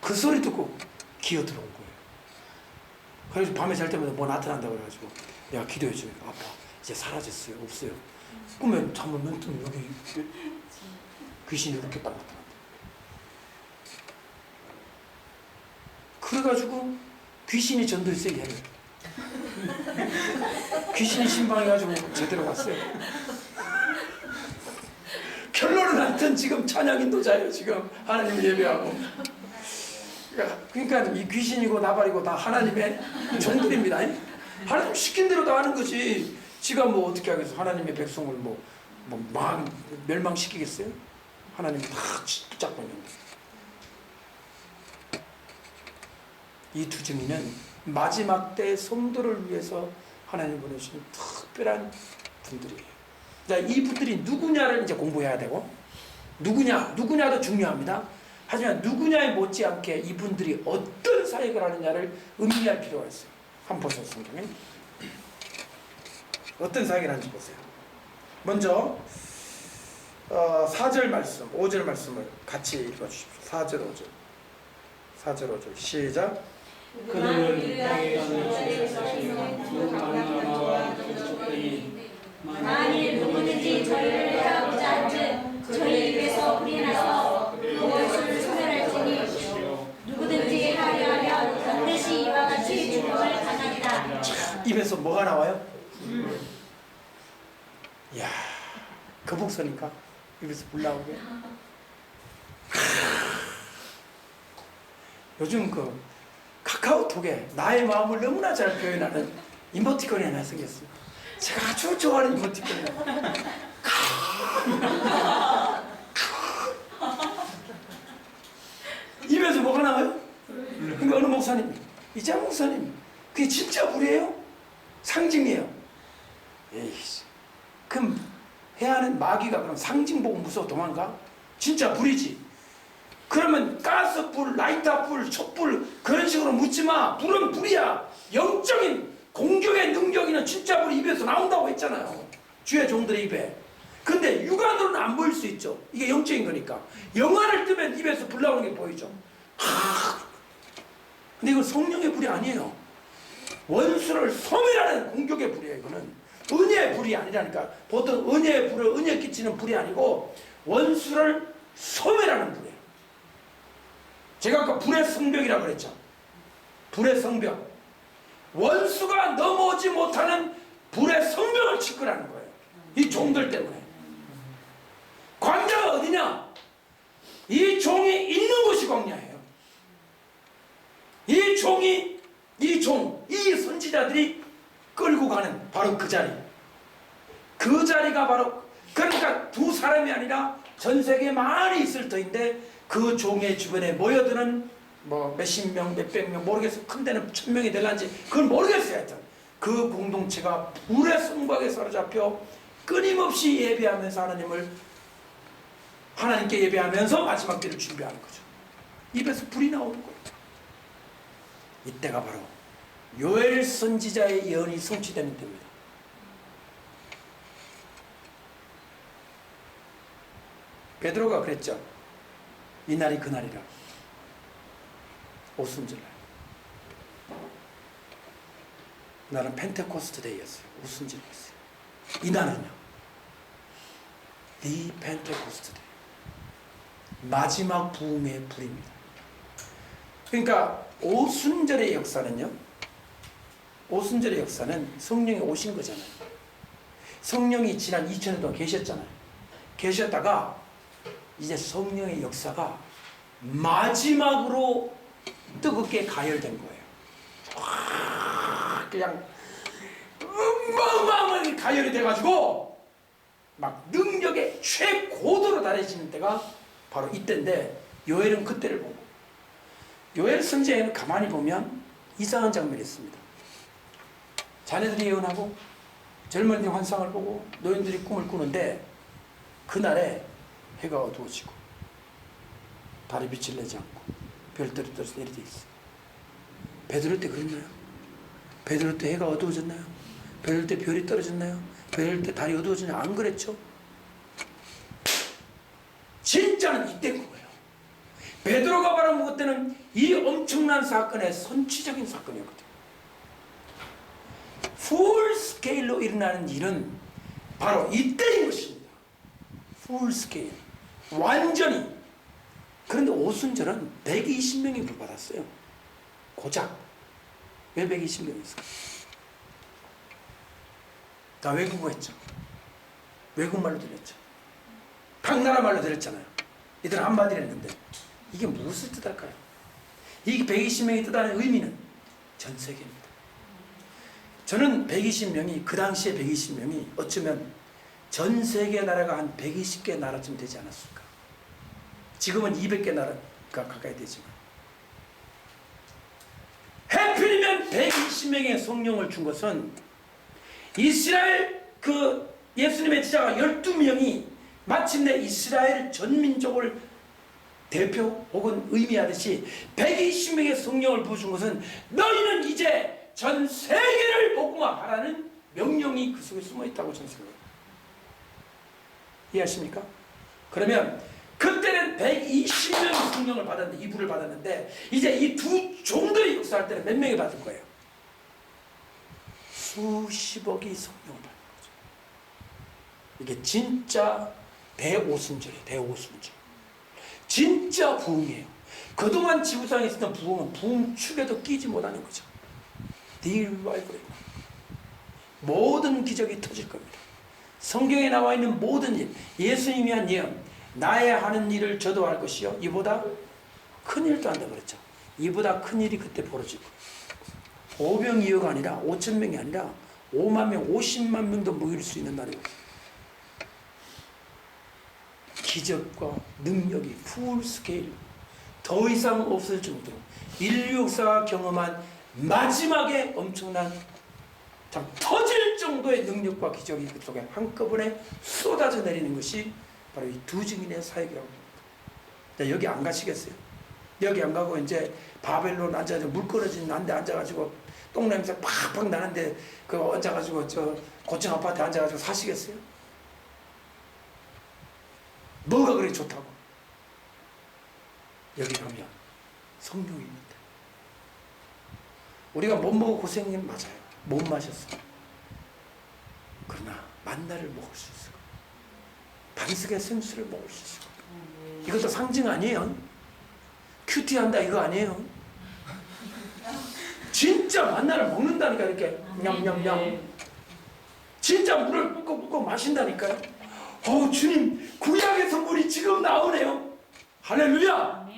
그 소리 듣고 기어 들어온 거예요. 그래서 밤에 잘 때마다 뭐 나타난다고 그래가지고 내가 기도해 줘요. 아빠 이제 사라졌어요. 없어요. 꿈에 잠을 눈뜨면 여기 귀신이 이렇게 딱 나타난다. 그래가지고 귀신이 전도에 세게 해요. 귀신이 신방해가지고 제대로 갔어요. 결론은 하여튼 지금 찬양 인도자예요. 지금 하나님을 예배하고. 그러니까 이 귀신이고 나발이고 다 하나님의 종들입니다. 하나님 시킨 대로 다 하는 거지. 지가 뭐 어떻게 하겠어. 하나님의 백성을 멸망시키겠어요? 하나님이 다 붙잡고 있는 거예요. 이 두 증인은 마지막 때 성도를 위해서 하나님 보내주신 특별한 분들이에요. 자, 이 분들이 누구냐를 이제 공부해야 되고, 누구냐도 중요합니다. 하지만 누구냐에 못지않게 이분들이 어떤 사역을 하느냐를 음미할 필요가 있어요. 한번 보세요. 성경에 어떤 사역을 하는지 보세요. 먼저 4절 말씀, 5절 말씀을 같이 읽어주십시오. 4절, 5절. 4절, 5절 시작. 그들은 땅에 가는 두 강나라와 족속들이 만일 누구든지 저희를 해하고자 한즉 저희 입에서 불이 나서 그것을 소멸할지니 누구든지 하려하면 반드시 이와 같이 죽음을 당하리라. 입에서 뭐가 나와요? 이야, 거북서니까 입에서 불 나오게. 요즘 그 카카오톡에 나의 마음을 너무나 잘 표현하는 이모티콘이 하나 생겼어요. 제가 아주 좋아하는 이모티콘이에요. 입에서 뭐가 나와요? 그러니까 어느 목사님, 이장 목사님, 그게 진짜 불이에요? 상징이에요. 에이씨, 그럼 해하는 마귀가 그럼 상징 보고 무서워 도망가? 진짜 불이지. 그러면 가스불, 라이터불, 촛불 그런 식으로 묻지 마. 불은 불이야. 영적인 공격의 능력이는 진짜 불이 입에서 나온다고 했잖아요. 주의 종들의 입에. 근데 육안으로는 안 보일 수 있죠. 이게 영적인 거니까. 영안을 뜨면 입에서 불 나오는 게 보이죠. 근데 이건 성령의 불이 아니에요. 원수를 소멸하는 공격의 불이에요. 이거는 은혜의 불이 아니라니까. 보통 은혜의 불을 은혜 끼치는 불이 아니고 원수를 소멸하는 불이에요. 제가 아까 불의 성벽이라고 그랬죠. 불의 성벽. 원수가 넘어오지 못하는 불의 성벽을 짓고라는 거예요. 이 종들 때문에. 광야가 어디냐? 이 종이 있는 곳이 광야예요. 이 선지자들이 끌고 가는 바로 그 자리. 그 자리가 바로, 그러니까 두 사람이 아니라 전 세계에 많이 있을 터인데 그 종의 주변에 모여드는 뭐 몇십 명, 몇백 명 모르겠어요. 큰 데는 1000명이 될란지 그건 모르겠어요. 하여튼 그 공동체가 불의 성곽에 사로잡혀 끊임없이 예배하면서 하나님께 예배하면서 마지막 때를 준비하는 거죠. 입에서 불이 나오는 거예요. 이때가 바로 요엘 선지자의 예언이 성취되는 때입니다. 베드로가 그랬죠. 이날이 그날이라. 오순절날. 나는 펜테코스트 데이였어요. 오순절이었어요. 이날은요. The 펜테코스트 데이. 마지막 부흥의 불입니다. 그러니까 오순절의 역사는요. 오순절의 역사는 성령이 오신 거잖아요. 성령이 지난 2000년 동안 계셨잖아요. 계셨다가 이제 성령의 역사가 마지막으로 뜨겁게 가열된 거예요. 그냥 어마어마하게 가열이 돼가지고 막 능력의 최고도로 달해지는 때가 바로 이때인데 요엘은 그때를 보고 요엘 선지자에는 가만히 보면 이상한 장면이 있습니다. 자녀들이 예언하고 젊은이들이 환상을 보고 노인들이 꿈을 꾸는데 그날에 해가 어두워지고 달이 빛을 내지 않고 별들이 떨어져 내리돼 있어요. 베드로 때 그랬나요? 베드로 때 해가 어두워졌나요? 베드로 때 별이 떨어졌나요? 베드로 때 달이 어두워졌나요? 안 그랬죠? 진짜는 이때인 거예요. 베드로가 말한 때는 이 엄청난 사건의 선취적인 사건이었거든요. 풀 스케일로 일어나는 일은 바로 이때인 것입니다. 풀 스케일. 완전히. 그런데 오순절은 120명이 부르받았어요. 고작. 왜 120명이었어요? 다 외국어 했죠. 외국말로 들렸죠. 각 나라 말로 들렸잖아요. 이들은 한마디를 했는데 이게 무엇을 뜻할까요? 이 120명이 뜻하는 의미는 전 세계입니다. 저는 120명이 그 당시에 120명이 어쩌면 전 세계 나라가 한 120개 나라쯤 되지 않았을까. 지금은 200개 나라가 가까이 되지만 해필이면 120명의 성령을 준 것은 이스라엘 그 예수님의 제자가 12명이 마침내 이스라엘 전민족을 대표 혹은 의미하듯이 120명의 성령을 부어준 것은 너희는 이제 전 세계를 복음화 하라는 명령이 그 속에 숨어 있다고 저는 생각합니다. 이해하십니까? 그러면 그때는 120명의 성령을 받았는데, 이불을 받았는데 이제 이 두 정도의 역사할 때는 몇 명이 받을 거예요? 수십억이 성령을 받는 거죠. 이게 진짜 대오순절이에요. 대오순절. 진짜 부흥이에요. 그동안 지구상에 있었던 부흥은 부흥축에도 끼지 못하는 거죠. 리바이벌입니다. 모든 기적이 터질 겁니다. 성경에 나와 있는 모든 일, 예수님이 한 예언, 나의 하는 일을 저도 할 것이요 이보다 큰 일도 한다고 그랬죠. 이보다 큰 일이 그때 벌어지고 5병2가 아니라 5,000명이 아니라 5만 명, 50만 명도 모일 수 있는 날이고 기적과 능력이 풀 스케일 더 이상 없을 정도로 인류 역사가 경험한 마지막에 엄청난 참 터질 정도의 능력과 기적이 그 속에 한꺼번에 쏟아져 내리는 것이 바로 이 두 증인의 사역이라고 합니다. 여기 안 가시겠어요? 여기 안 가고 이제 바벨론 앉아서 물 끊어진 난데 앉아가지고 똥냄새 팍팍 나는데 그 앉아가지고 저 고층 아파트에 앉아가지고 사시겠어요? 뭐가 그렇게 좋다고? 여기 가면 성령입니다. 우리가 못 먹어 고생은 맞아요. 못 마셨어. 그러나 만나를 먹을 수 있을 거예요. 반석의 생수를 먹을 수 있을 거예요. 이것도 상징 아니에요. 큐티한다 이거 아니에요. 진짜 만나를 먹는다니까 이렇게 냠냠냠. 진짜 물을 꾹꾹꾹 마신다니까요. 주님 구약에서 물이 지금 나오네요. 할렐루야.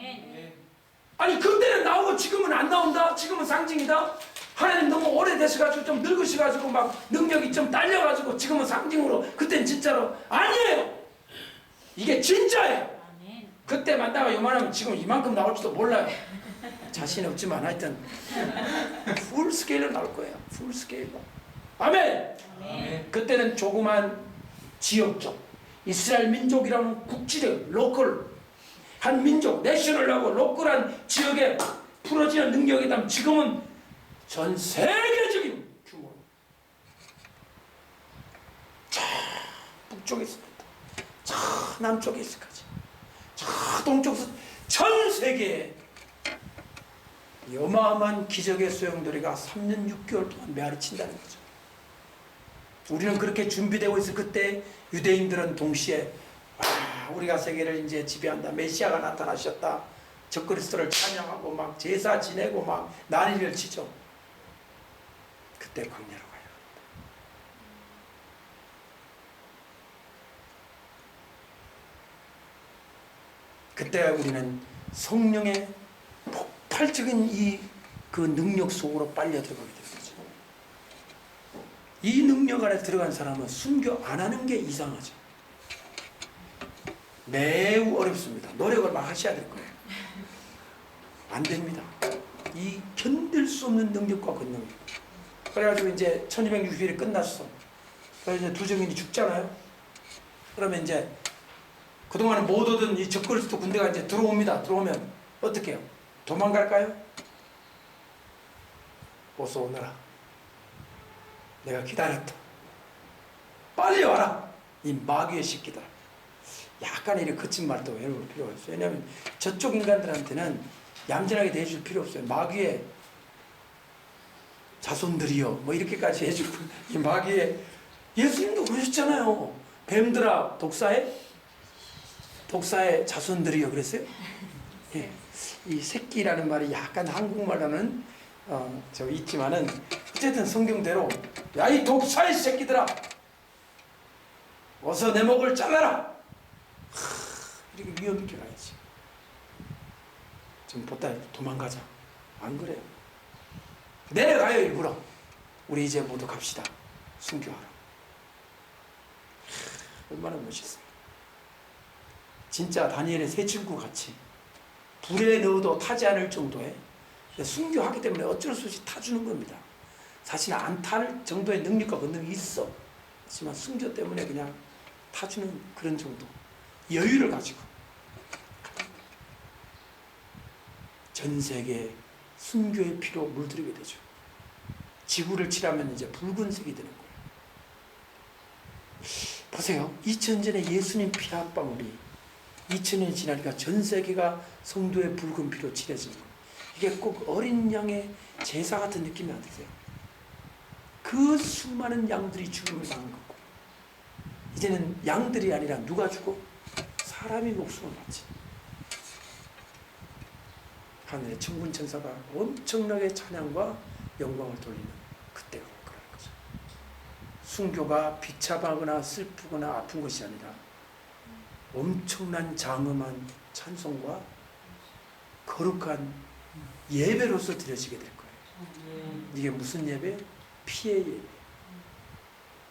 아니 그때는 나오고 지금은 안 나온다. 지금은 상징이다. 하나님 너무 오래되셔가지고 좀 늙으셔가지고 막 능력이 좀 딸려가지고 지금은 상징으로 그때는 진짜로 아니에요. 이게 진짜예요. 그때 만나가 요만하면 지금 이만큼 나올지도 몰라요. 자신 없지만 하여튼 풀 스케일로 나올 거예요. 풀 스케일로. 아멘. 그때는 조그만 지역적 이스라엘 민족이라는 국지적 로컬 한 민족 내셔널하고 로컬한 지역에 풀어지는 능력이 있다면 지금은 전 세계적인 규모. 저 북쪽에 있습니다. 저 남쪽에 있을까지. 저 동쪽에서 전 세계에 어마어마한 기적의 소용돌이가 3년 6개월 동안 메아리친다는 거죠. 우리는 그렇게 준비되고 있을 그때 유대인들은 동시에 우리가 세계를 이제 지배한다. 메시아가 나타나셨다. 적그리스도를 찬양하고 막 제사 지내고 막 난리를 치죠. 그때 광야로 가야 합니다. 그때 우리는 성령의 폭발적인 그 능력 속으로 빨려 들어가게 되는 거죠. 이 능력 안에 들어간 사람은 순교 안 하는 게 이상하죠. 매우 어렵습니다. 노력을 막 하셔야 될 거예요. 안 됩니다. 이 견딜 수 없는 능력과 권능. 그래가지고 이제 1260일이 끝났어. 그래서 이제 두 증인이 죽잖아요. 그러면 이제 그동안은 못 오던 이 적그리스도 군대가 이제 들어옵니다. 들어오면 어떻게 해요? 도망갈까요? 어서 오너라. 내가 기다렸다. 빨리 와라. 이 마귀의 새끼들아. 약간 이렇게 거친 말도 여러분 필요가 있어요. 왜냐하면 저쪽 인간들한테는 얌전하게 대해줄 필요 없어요. 마귀의 자손들이요 뭐 이렇게까지 해주고, 이 마귀의, 예수님도 그러셨잖아요. 뱀들아 독사의 자손들이요 그랬어요. 예. 이 새끼라는 말이 약간 한국말로는 있지만은 어쨌든 성경대로 야 이 독사의 새끼들아 어서 내 목을 잘라라. 이렇게 위험 있게 가야지. 좀 보다 도망가자. 안 그래요. 내려가요. 일부러. 우리 이제 모두 갑시다. 순교하러. 얼마나 멋있어요. 진짜 다니엘의 세 친구 같이 불에 넣어도 타지 않을 정도의, 순교하기 때문에 어쩔 수 없이 타주는 겁니다. 사실 안 탈 정도의 능력과 권능이 있어. 하지만 순교 때문에 그냥 타주는 그런 정도 여유를 가지고 전 세계에 순교의 피로 물들이게 되죠. 지구를 칠하면 이제 붉은색이 되는 거예요. 보세요. 2000년에 예수님 피 한 방울이 2000년이 지나니까 전 세계가 성도의 붉은 피로 칠해지는 거예요. 이게 꼭 어린 양의 제사 같은 느낌이 안 드세요? 그 수많은 양들이 죽음을 당한 거고, 이제는 양들이 아니라 누가 죽고? 사람이 목숨을 바치. 하늘의 천군 천사가 엄청나게 찬양과 영광을 돌리는 그때가 올 거라는 거죠. 순교가 비참하거나 슬프거나 아픈 것이 아니라 엄청난 장엄한 찬송과 거룩한 예배로서 드려지게 될 거예요. 이게 무슨 예배? 피의 예배.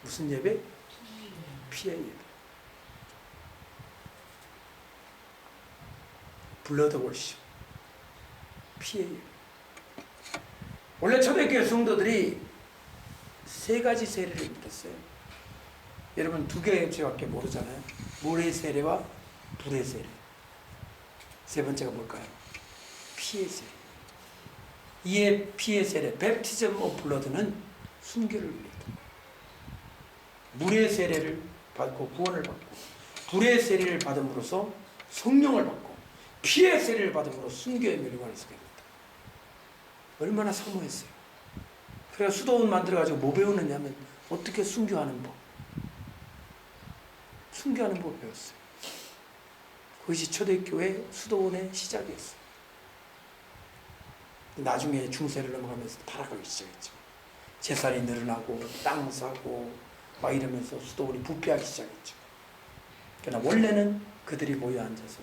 무슨 예배? 피의 예배. 블러드 월십. 피의 예배. 원래 초대교회 성도들이 세 가지 세례를 믿었어요. 여러분 두 개밖에 모르잖아요. 물의 세례와 불의 세례. 세 번째가 뭘까요? 피의 세례. 이에 피의 세례, 베프티즘 오브 블러드는 순교를 위해서. 물의 세례를 받고 구원을 받고, 불의 세례를 받음으로써 성령을 받고, 피의 세례를 받음으로 순교의 멸관을 쓰게 됩니다. 얼마나 사모했어요. 그래서 수도원 만들어가지고 뭐 배우느냐면 어떻게 순교하는 법. 순교하는 법 배웠어요. 그것이 초대교회 수도원의 시작이었어요. 나중에 중세를 넘어가면서 타락하기 시작했죠. 재산이 늘어나고 땅 사고 막 이러면서 수도원이 부패하기 시작했죠. 그러나 원래는 그들이 모여 앉아서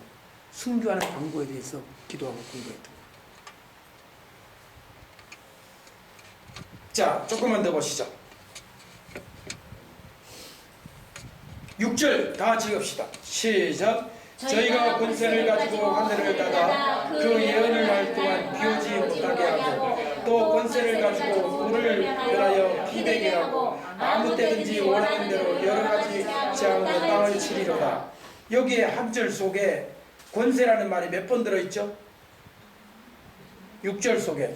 순교하는 방법에 대해서 기도하고 공부했던 거예요. 자, 조금만 더 보시죠. 6절 다 같이 읽읍시다. 시작. 저희가 권세를 가지고 하늘을 닫아 그 예언을 할 동안 비오지 못하게 하고, 또 권세를 가지고 물을 변하여 피 되게 하고, 아무 때든지 원하는 대로 여러 가지 재앙으로 땅을 치리로다. 여기에 한 절 속에 권세라는 말이 몇 번 들어있죠? 6절 속에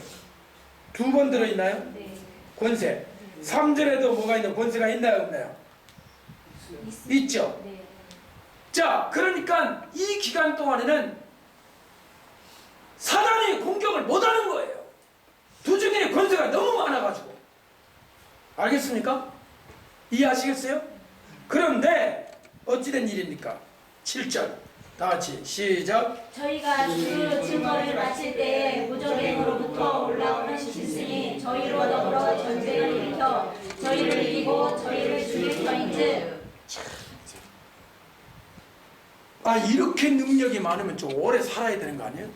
2번 들어있나요? 권세. 3절에도 뭐가 있는 권세가 있나요? 없나요? 있죠. 자, 그러니까 이 기간 동안에는 사단이 공격을 못하는 거예요. 두 증인의 권세가 너무 많아가지고. 알겠습니까? 이해하시겠어요? 그런데 어찌된 일입니까? 7절 다 같이 시작. 저희가 그 증거를 마칠 때에 무적행으로부터 올라오는 신승이 저희로 더불어 전쟁을 일으켜 저희를 이기고 저희를 죽일 터인즉. 이렇게 능력이 많으면 좀 오래 살아야 되는 거 아니에요?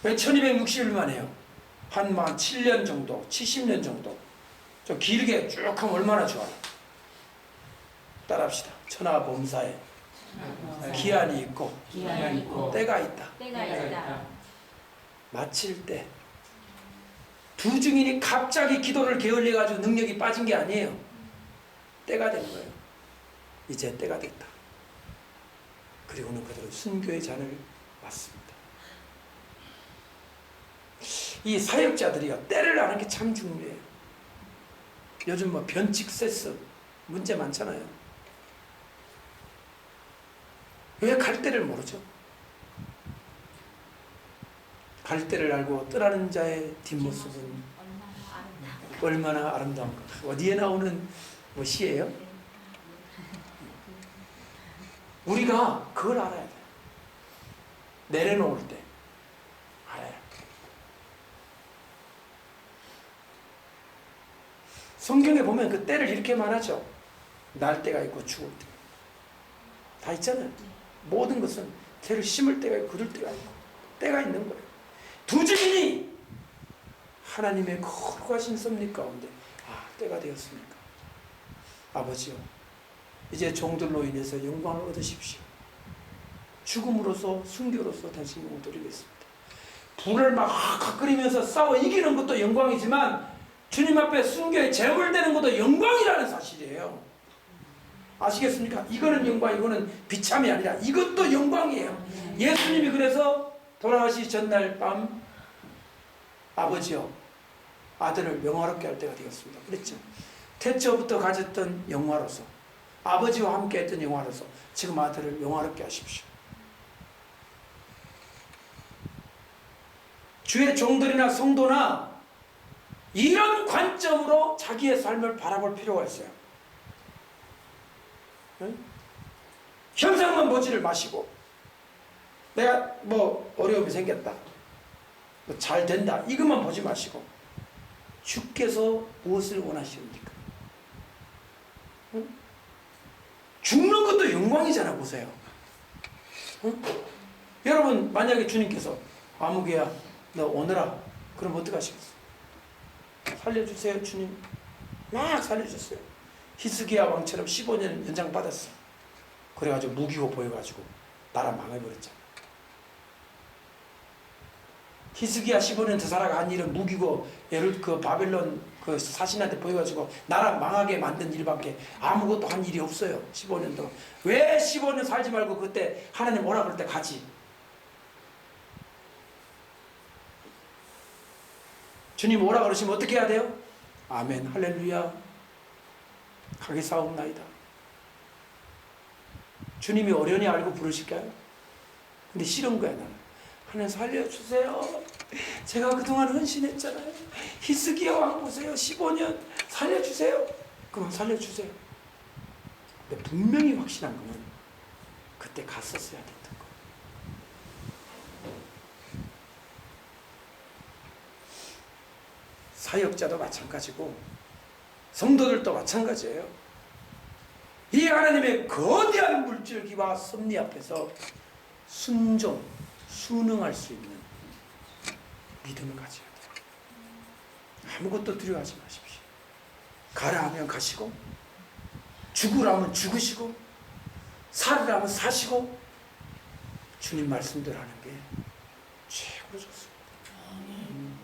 왜 1260일만 해요? 한 7년 정도, 70년 정도. 좀 길게 쭉 하면 얼마나 좋아요? 따라합시다. 천하범사에 기한이 있고 때가 있다. 마칠 때 두 증인이 갑자기 기도를 게을려가지고 능력이 빠진 게 아니에요. 때가 된 거예요. 이제 때가 됐다. 그리고는 그대로 순교의 잔을 맞습니다. 이 사역자들이요, 때를 아는 게 참 중요해요. 요즘 뭐 변칙 세스 문제 많잖아요. 왜 갈 때를 모르죠? 갈 때를 알고 떠나는 자의 뒷모습은 얼마나 아름다운가. 어디에 나오는 뭐 시예요? 우리가 그걸 알아야 돼요. 내려놓을 때 알아야 돼요. 성경에 보면 그 때를 이렇게 말하죠. 날 때가 있고 죽을 때. 다 있잖아요. 모든 것은 새를 심을 때가 있고 거둘 때가 있고 때가 있는 거예요. 두 증인이 하나님의 거룩하신 섭리 가운데 때가 되었습니까? 아버지요, 이제 종들로 인해서 영광을 얻으십시오. 죽음으로써 순교로서 다시 영광을 드리겠습니다. 불을 막 끓이면서 싸워 이기는 것도 영광이지만 주님 앞에 순교에 제물되는 것도 영광이라는 사실이에요. 아시겠습니까? 이거는 영광, 이거는 비참이 아니라 이것도 영광이에요. 예수님이 그래서 돌아가시 전날 밤 아버지요, 아들을 영화롭게 할 때가 되었습니다. 그랬죠. 태초부터 가졌던 영화로서 아버지와 함께 했던 영화로서 지금 아들을 영화롭게 하십시오. 주의 종들이나 성도나 이런 관점으로 자기의 삶을 바라볼 필요가 있어요. 응? 현상만 보지를 마시고 내가 뭐 어려움이 생겼다, 뭐 잘 된다, 이것만 보지 마시고 주께서 무엇을 원하십니까? 응? 죽는 것도 영광이잖아. 보세요. 응? 여러분 만약에 주님께서 아무개야 너 오너라 그럼 어떡하시겠어요? 살려주세요 주님. 막 살려주세요. 히스기야 왕처럼 15년 연장받았어. 그래가지고 무기고 보여가지고 나라 망해버렸잖아. 히스기야 15년 저 사라가 한 일은 무기고 예를 그 바벨론 그 사신한테 보여가지고 나라 망하게 만든 일밖에 아무것도 한 일이 없어요. 15년 동안. 왜 15년 살지 말고 그때 하나님 오라 그럴 때 가지? 주님 오라 그러시면 어떻게 해야 돼요? 아멘 할렐루야 가게 사옵나이다. 주님이 어련히 알고 부르실까요? 근데 싫은 거야 나는. 하나님 살려주세요. 제가 그동안 헌신했잖아요. 히스기야 왕 보세요. 15년 살려주세요. 그만 살려주세요. 근데 분명히 확신한 거는 그때 갔었어야 됐던 거예요. 사역자도 마찬가지고 성도들도 마찬가지예요. 이 하나님의 거대한 물줄기와 섭리 앞에서 순종, 순응할 수 있는 믿음을 가져야 돼요. 아무것도 두려워하지 마십시오. 가라 하면 가시고 죽으라 하면 죽으시고 살으라 하면 사시고 주님 말씀대로 하는 게 최고로 좋습니다.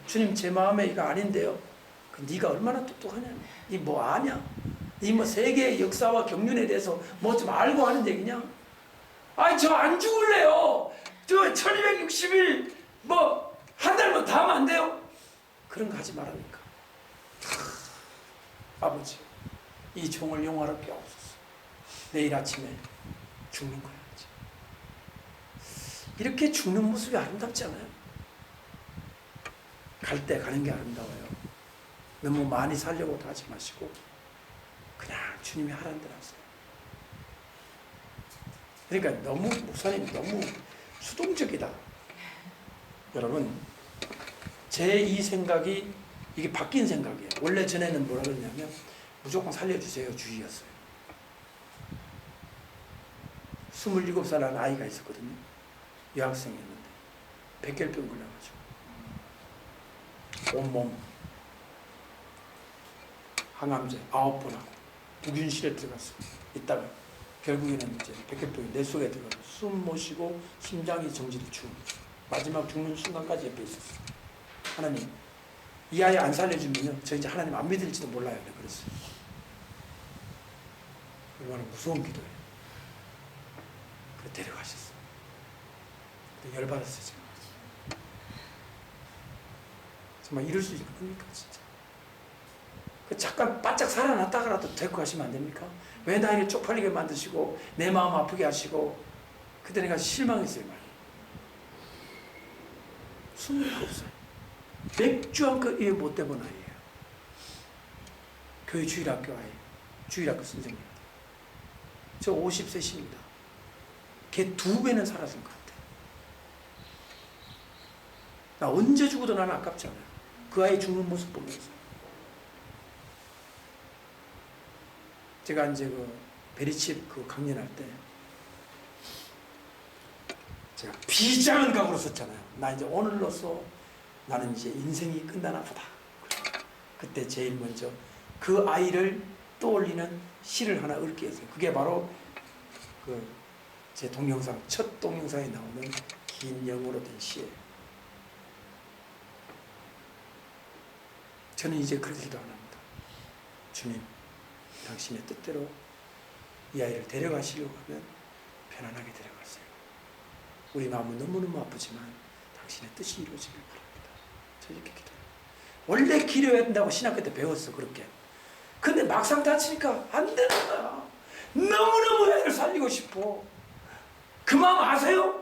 주님 제 마음에 이거 아닌데요. 그 네가 얼마나 똑똑하냐? 이 뭐 아냐? 이 뭐 세계의 역사와 경륜에 대해서 뭐 좀 알고 하는 얘기냐? 아니 저 안 죽을래요. 저 1260일 뭐 한 달만 더 하면 안 돼요? 그런 거 하지 말라니까. 아버지 이 종을 영화롭게 하옵소서. 내일 아침에 죽는 거야. 이렇게 죽는 모습이 아름답지 않아요? 갈 때 가는 게 아름다워요. 너무 많이 살려고도 하지 마시고 그냥 주님이 하라는 대로 하세요. 그러니까 너무 목사님 너무 수동적이다. 여러분 제 이 생각이 이게 바뀐 생각이에요. 원래 전에는 뭐라 그랬냐면 무조건 살려주세요 주의였어요. 27살 난 아이가 있었거든요. 여학생이었는데 백혈병 걸려가지고 온몸 항암제 9번 하고 북윤실에 들어갔어요. 있다가 결국에는 이제 백혈병이 내 속에 들어가서 숨 못 쉬고 심장이 정지돼 죽은 거죠. 마지막 죽는 순간까지 옆에 있었어요. 하나님 이 아이 안 살려주면요 저 이제 하나님 안 믿을지도 몰라요. 그랬어요. 얼마나 무서운 기도예요. 데려가셨어요. 열받았어요. 제가. 정말 이럴 수 있는 겁니까 진짜? 그 잠깐 바짝 살아났다가라도 데리고 가시면 안 됩니까? 왜 나에게 쪽팔리게 만드시고 내 마음 아프게 하시고. 그때 내가 실망했어요. 말이에요. 숨을 없어요. 맥주 한 컵 입에 못 대본 아이예요. 교회 주일학교 아이, 주일학교 선생님. 저 50세십니다. 걔 2배는 살아진 것 같아요. 나 언제 죽어도 나는 아깝지 않아요. 그 아이 죽는 모습 보면서. 제가 이제 그 베리칩 그 강연할 때 제가 비장한 각오로 썼잖아요. 나 이제 오늘로써 나는 이제 인생이 끝나나 보다. 그때 제일 먼저 그 아이를 떠올리는 시를 하나 읊게 했어요. 그게 바로 그 제 동영상, 첫 동영상에 나오는 긴 영어로 된 시예요. 저는 이제 그런 기도 안 합니다. 주님, 당신의 뜻대로 이 아이를 데려가시려고 하면 편안하게 데려가세요. 우리 마음은 너무너무 아프지만 당신의 뜻이 이루어지길 바랍니다. 저 이렇게 기도해요. 원래 기도해야 된다고 신학교 때 배웠어, 그렇게. 근데 막상 다치니까 안 되는 거야. 너무너무 애를 살리고 싶어. 그 마음 아세요?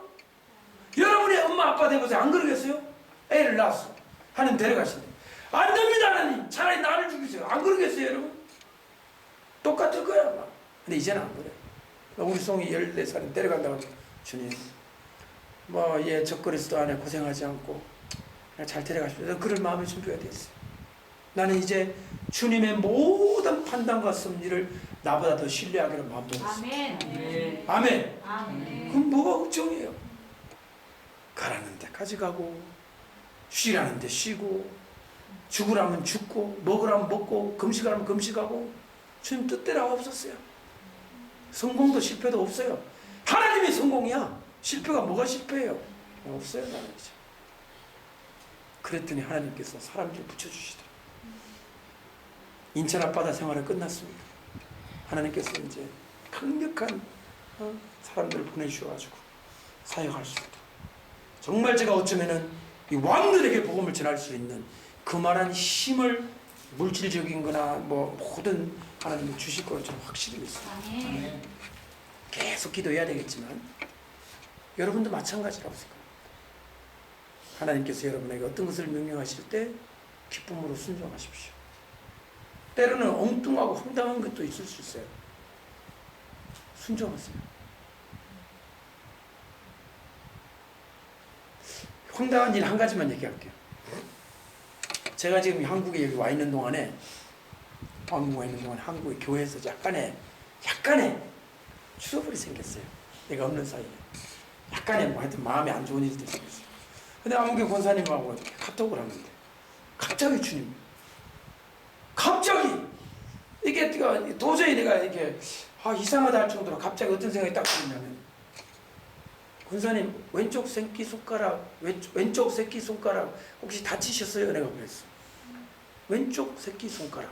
여러분의 엄마 아빠 되고서 안 그러겠어요? 애를 낳았어. 하나님 데려가신대. 안 됩니다, 하나님. 차라리 나를 죽이세요. 안 그러겠어요, 여러분? 똑같을 거야, 아마. 근데 이제는 안 그래. 우리 송이 14살에 데려간다고 하면, 주님, 뭐, 얘 적거리서도 안 해, 고생하지 않고, 그냥 잘 데려가십시오. 그럴 마음의 준비가 됐어요. 나는 이제 주님의 모든 판단과 섭리를 나보다 더 신뢰하기로 마음먹었어요. 아멘. 아멘. 아멘. 그럼 뭐가 걱정이에요? 가라는 데까지 가고, 쉬라는 데 쉬고, 죽으라면 죽고, 먹으라면 먹고, 금식하라면 금식하고, 주님 뜻대로 없었어요. 성공도 실패도 없어요. 하나님이 성공이야. 실패가 뭐가 실패예요? 없어요, 나는 이제. 그랬더니 하나님께서 사람들을 붙여주시더라고요. 인천 앞바다 생활은 끝났습니다. 하나님께서 이제 강력한 사람들을 보내주셔가지고 사역할 수 있다. 정말 제가 어쩌면은 이 왕들에게 복음을 전할 수 있는 그만한 힘을 물질적인 거나 뭐 모든 하나님이 주실 거로 저는 확실히 믿습니다. 아멘. 계속 기도해야 되겠지만 여러분도 마찬가지라고 생각합니다. 하나님께서 여러분에게 어떤 것을 명령하실 때 기쁨으로 순종하십시오. 때로는 엉뚱하고 황당한 것도 있을 수 있어요. 순종하세요. 황당한 일 한 가지만 얘기할게요. 제가 지금 한국에 여기 와 있는 동안에 한국의 교회에서 약간의 트러블이 생겼어요. 내가 없는 사이에. 약간의 뭐 하여튼 마음에 안 좋은 일도 생겼어요. 근데 한국의 권사님하고 카톡을 하는데 갑자기 주님, 갑자기 이게 도저히 내가 이렇게 이상하다 할 정도로 갑자기 어떤 생각이 딱 들냐면, 권사님 왼쪽 새끼손가락 혹시 다치셨어요? 내가 그랬어. 왼쪽 새끼손가락.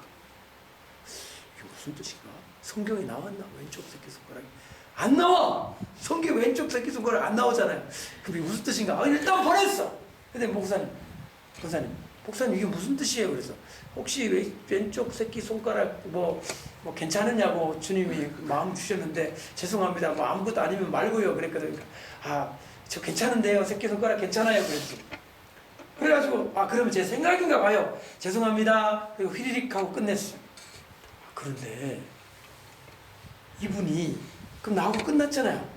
이게 무슨 뜻인가? 성경에 나왔나? 왼쪽 새끼손가락이 안 나와. 성경 왼쪽 새끼손가락 안 나오잖아요. 그게 무슨 뜻인가? 일단 보냈어. 근데 목사님 이게 무슨 뜻이에요? 그래서 혹시 왼쪽 새끼손가락 뭐 괜찮으냐고 주님이 마음 주셨는데 죄송합니다. 뭐 아무것도 아니면 말고요. 그랬거든요. 저 괜찮은데요. 새끼손가락 괜찮아요. 그랬지. 그래가지고 그러면 제 생각인가 봐요. 죄송합니다. 그리고 휘리릭 하고 끝냈어요. 그런데 이분이 그럼 나하고 끝났잖아요.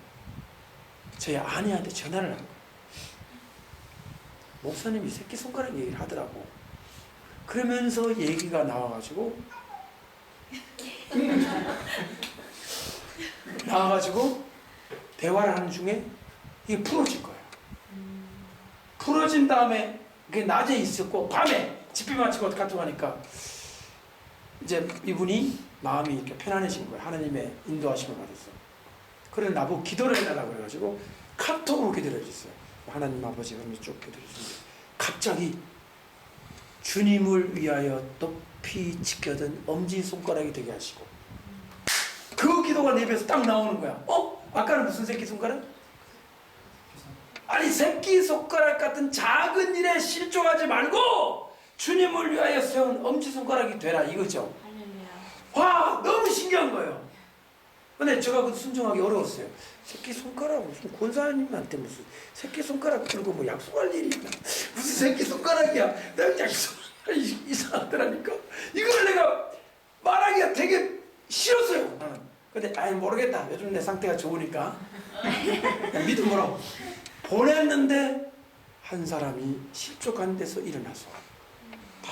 저희 아내한테 전화를 한 거예요. 목사님이 새끼손가락 얘기를 하더라고. 그러면서 얘기가 나와가지고 대화를 하는 중에 이게 풀어질 거예요. 풀어진 다음에 그게 낮에 있었고 밤에 집비 마치고 카톡하니까 이제 이분이 마음이 이렇게 편안해진 거예요. 하나님의 인도하심을 받았어. 그래서 나보고 기도를 해달라고 그래가지고 카톡으로 기도를 해줬어요. 하나님 아버지 그러면 쭉 기도를 해줬는데 갑자기 주님을 위하여 높이 지켜든 엄지손가락이 되게 하시고 그 기도가 내 입에서 딱 나오는 거야. 아까는 무슨 새끼손가락? 아니 새끼손가락 같은 작은 일에 실족하지 말고 주님을 위하여 세운 엄지손가락이 되라 이거죠. 와 너무 신기한 거예요. 근데 제가 그 순종하기 어려웠어요. 새끼손가락 무슨 권사님한테 무슨 새끼손가락 들고 뭐 약속할 일이 있나? 무슨 새끼손가락이야. 내가 약속이 이상하더라니까. 이걸 내가 말하기가 되게 싫었어요. 근데 아이 모르겠다. 요즘 내 상태가 좋으니까 믿음으로 보냈는데 한 사람이 실족한 데서 일어나서 딱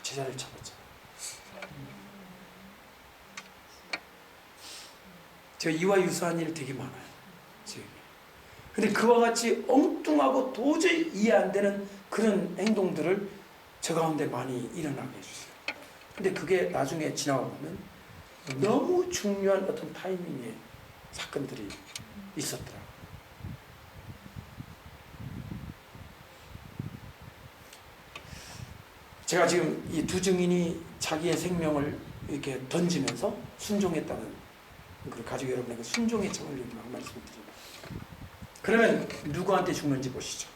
제자리를 잡았잖아요. 제가 이와 유사한 일 되게 많아요. 지금. 근데 그와 같이 엉뚱하고 도저히 이해 안 되는 그런 행동들을 저 가운데 많이 일어나게 해주세요. 근데 그게 나중에 지나고 보면 너무 중요한 어떤 타이밍의 사건들이 있었더라. 제가 지금 이 두 증인이 자기의 생명을 이렇게 던지면서 순종했다는 걸 가지고 여러분에게 순종의 정을 막 말씀드립니다. 그러면 누구한테 죽는지 보시죠.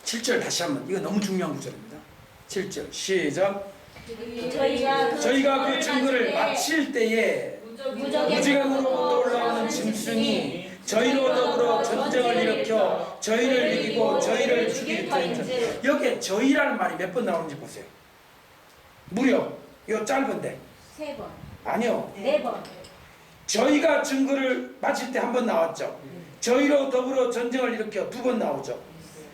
7절 다시 한번. 이거 너무 중요한 구절입니다. 7절 시작. 저희가 그 증거를 마칠 때에 무지강으로부터 올라오는 짐승이 저희로 더불어 전쟁을 일으켜 저희를 이기고 저희를 죽일 터인즉. 여기에 저희라는 말이 몇 번 나오는지 보세요. 무려 이거 짧은데 3번. 아니요 4번. 저희가 증거를 마칠 때 한 번 나왔죠. 저희로 더불어 전쟁을 일으켜 2번 나오죠.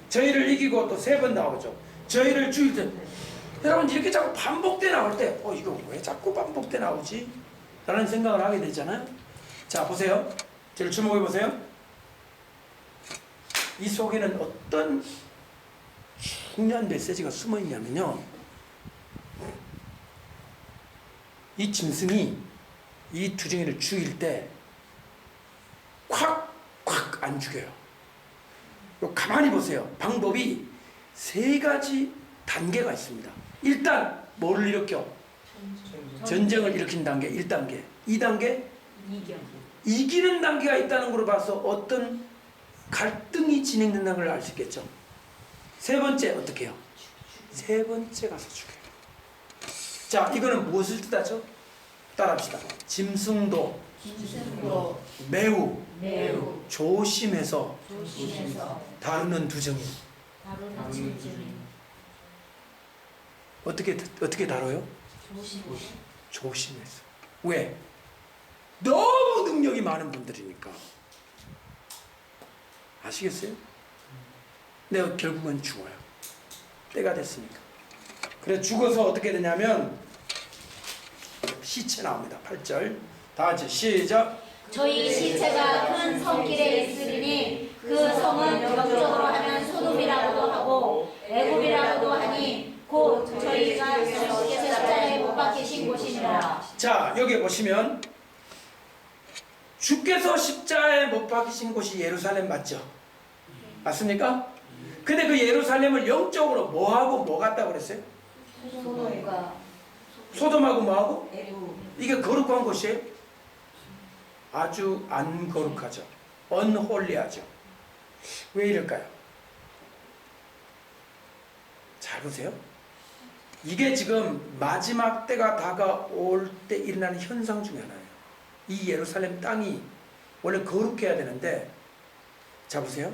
저희를 이기고 또 3번 나오죠. 저희를 죽일 때. 여러분 이렇게 자꾸 반복돼 나올 때 이거 왜 자꾸 반복돼 나오지? 라는 생각을 하게 되잖아요. 자 보세요. 저를 주목해 보세요. 이 속에는 어떤 중요한 메시지가 숨어 있냐면요. 이 짐승이 이 두 증인을 죽일 때 콱 안 죽여요. 가만히 보세요. 방법이 3가지 단계가 있습니다. 일단 뭐를 일으켜? 전쟁을 일으킨 단계 1단계. 2단계 이기는 단계가 있다는 걸 봐서 어떤 갈등이 진행된다는 걸 알 수 있겠죠. 3번째 어떻게 해요? 3번째 가서 죽여요. 자 이거는 무엇을 뜻하죠? 따라합시다. 짐승도 매우 조심해서 다루는 두 증인. 어떻게 다뤄요? 조심해서. 왜? 너무 능력이 많은 분들이니까. 아시겠어요? 내가 결국은 죽어요. 때가 됐으니까. 그래 죽어서 어떻게 되냐면 시체 나옵니다. 8절 다 같이 시작. 저희 시체가 큰 성길에 있으리니 그 성은 영적으로 하면 소돔이라고도 하고 애굽이라고도 하니 곧 저희가 십자가에 못 박히신 곳이니라. 자 여기 보시면 주께서 십자가에 못 박히신 곳이 예루살렘 맞죠? 맞습니까? 근데 그 예루살렘을 영적으로 뭐하고 뭐 같다고 그랬어요? 소돔하고 뭐하고? 이게 거룩한 곳이에요? 아주 안 거룩하죠. 언홀리하죠. 왜 이럴까요? 잘 보세요. 이게 지금 마지막 때가 다가올 때 일어나는 현상 중에 하나예요. 이 예루살렘 땅이 원래 거룩해야 되는데 자 보세요.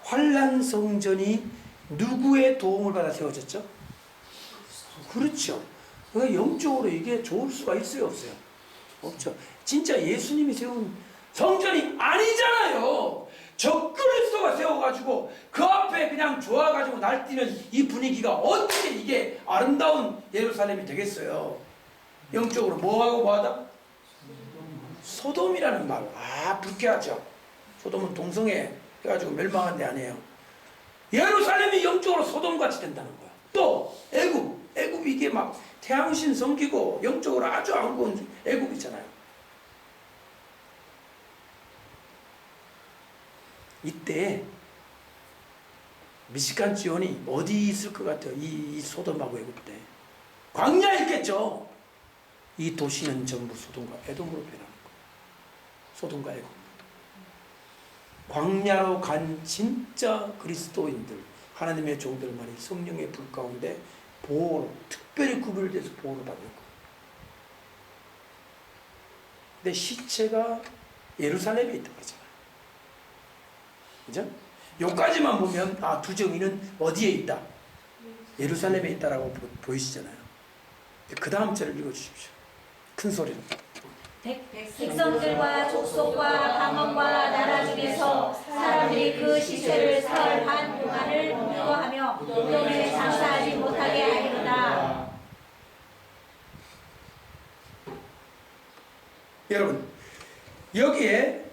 환란 성전이 누구의 도움을 받아 세워졌죠? 그렇죠. 그러니까 영적으로 이게 좋을 수가 있어요, 없어요? 없죠. 진짜 예수님이 세운 성전이 아니잖아요. 저 그리스도가 세워가지고 그 앞에 그냥 좋아가지고 날뛰는 이 분위기가 어떻게 이게 아름다운 예루살렘이 되겠어요? 영적으로 뭐하고 뭐하다? 소돔이라는 말. 불쾌하죠. 소돔은 동성애 해가지고 멸망한 데 아니에요. 예루살렘이 영적으로 소돔같이 된다는 거야. 또 애굽 이게 막 태양신 섬기고 영적으로 아주 안 좋은 애굽이잖아요. 이때 미시간 지온이 어디 있을 것 같아요? 이 소돔하고 애굽 때 광야에 있겠죠. 이 도시는 전부 소돔과 에돔으로 변하는 거예요. 소돔과 에돔. 광야로 간 진짜 그리스도인들, 하나님의 종들만이 성령의 불 가운데 보호로, 특별히 구별돼서 보호를 받는 거예요. 근데 시체가 예루살렘에 있다고 그러잖아요. 그죠? 여기까지만 보면 두 정의는 어디에 있다? 예루살렘에 있다라고 보이시잖아요. 그 다음 절을 읽어주십시오. 큰 소리로. 백성들과 족속과 방언과 나라 중에서 사람들이 그 시체를 사흘 반 동안을 공포하며 무덤에 장사하지 못하게 하리로다. 여러분, 여기에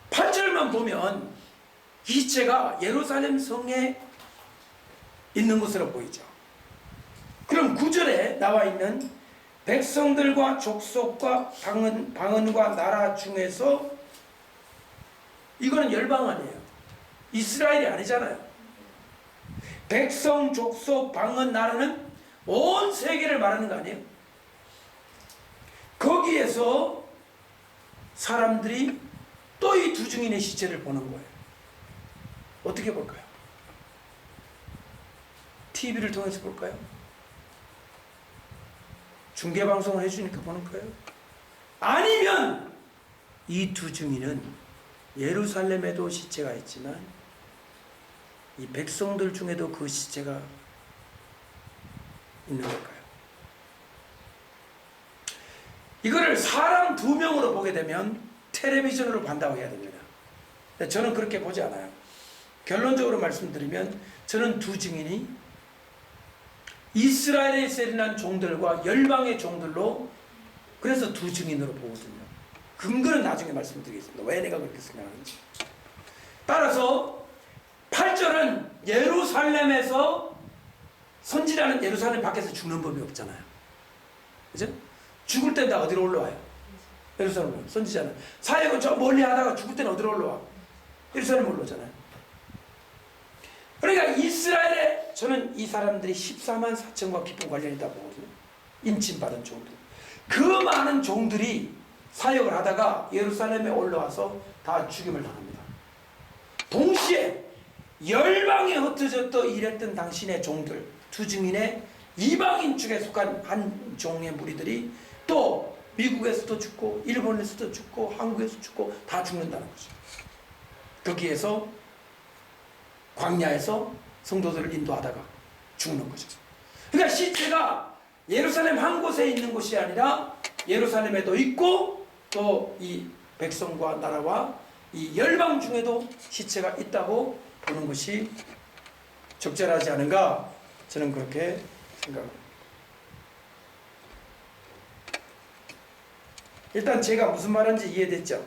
8절만 보면 이 시체가 예루살렘 성에 있는 것으로 보이죠. 그럼 9절에 나와 있는 백성들과 족속과 방언과 나라 중에서, 이거는 열방 아니에요. 이스라엘이 아니잖아요. 백성, 족속, 방언, 나라는 온 세계를 말하는 거 아니에요. 거기에서 사람들이 또 이 두 증인의 시체를 보는 거예요. 어떻게 볼까요? TV를 통해서 볼까요? 중계방송을 해주니까 보는 거예요? 아니면 이 두 증인은 예루살렘에도 시체가 있지만 이 백성들 중에도 그 시체가 있는 걸까요? 이거를 사람 2명으로 보게 되면 텔레비전으로 본다고 해야 됩니다. 저는 그렇게 보지 않아요. 결론적으로 말씀드리면 저는 두 증인이 이스라엘에 세련한 종들과 열방의 종들로, 그래서 두 증인으로 보거든요. 근거는 나중에 말씀드리겠습니다. 왜 내가 그렇게 생각하는지. 따라서 8절은 예루살렘에서, 선지자는 예루살렘 밖에서 죽는 법이 없잖아요. 그죠? 죽을 땐 다 어디로 올라와요? 예루살렘. 선지자는 사역은 저 멀리 하다가 죽을 때는 어디로 올라와? 예루살렘 올라오잖아요. 그러니까 이스라엘에, 저는 이 사람들이 14만 4천과 깊은 관련이 있다고 보거든요. 인침받은 종들. 그 많은 종들이 사역을 하다가 예루살렘에 올라와서 다 죽임을 당합니다. 동시에 열방에 흩어졌던 일했던 당신의 종들, 두 증인의 이방인 쪽에 속한 한 종의 무리들이 또 미국에서도 죽고 일본에서도 죽고 한국에서 죽고 다 죽는다는 거죠. 거기에서 광야에서 성도들을 인도하다가 죽는 거죠. 그러니까 시체가 예루살렘 한 곳에 있는 곳이 아니라 예루살렘에도 있고 또 이 백성과 나라와 이 열방 중에도 시체가 있다고 보는 것이 적절하지 않은가, 저는 그렇게 생각합니다. 일단 제가 무슨 말인지 이해됐죠?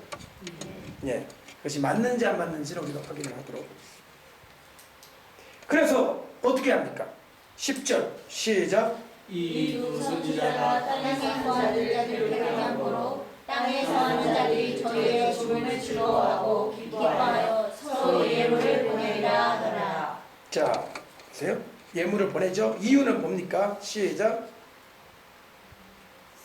예, 그것이 맞는지 안 맞는지를 우리가 확인을 하도록 하겠습니다. 그래서 어떻게 합니까? 10절 시작. 이 두 선지자가 땅에 거하는 자들을 경향으로 땅에 거하는 자들이 저희의 죽음을 즐거워하고 기뻐하여 서로 예물을 보내리라 하더라. 자, 보세요. 예물을 보내죠. 이유는 뭡니까? 시작.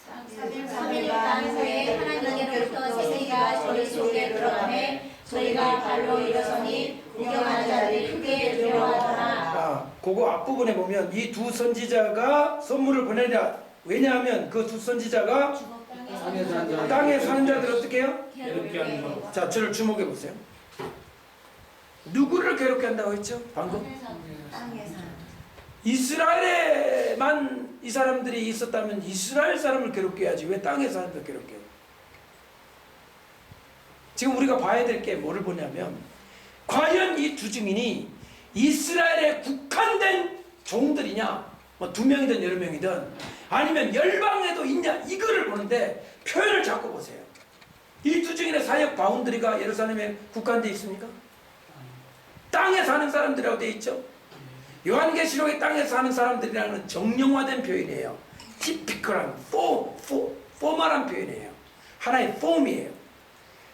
3일 반 후에 하나님께로부터 세계가 저희 속에 들어가매 저희가 발로 일어서니 구경하는 자들이 크게 두려워하더라. 그거 앞부분에 보면 이 두 선지자가 선물을 보내리라. 왜냐하면 그 두 선지자가 땅에 사는 자들 어떻게 해요? 괴롭게 하는 것. 자, 저를 주목해 보세요. 누구를 괴롭게 한다고 했죠? 방금? 이스라엘에만 이 사람들이 있었다면 이스라엘 사람을 괴롭게 해야지 왜 땅에 사는 사람을 괴롭게 해요? 지금 우리가 봐야 될 게 뭐를 보냐면, 과연 이 두 증인이 이스라엘에 국한된 종들이냐, 뭐 2명이든 여러 명이든 아니면 열방에도 있냐, 이거를 보는데 표현을 자꾸 보세요. 이 두 증인의 사역 바운드리가 예루살렘에 국한되어 있습니까? 땅에 사는 사람들이라고 되어 있죠. 요한계시록의 땅에 사는 사람들이라는 건 정령화된 표현이에요. 티피컬한 포멀한 표현이에요. 하나의 폼이에요.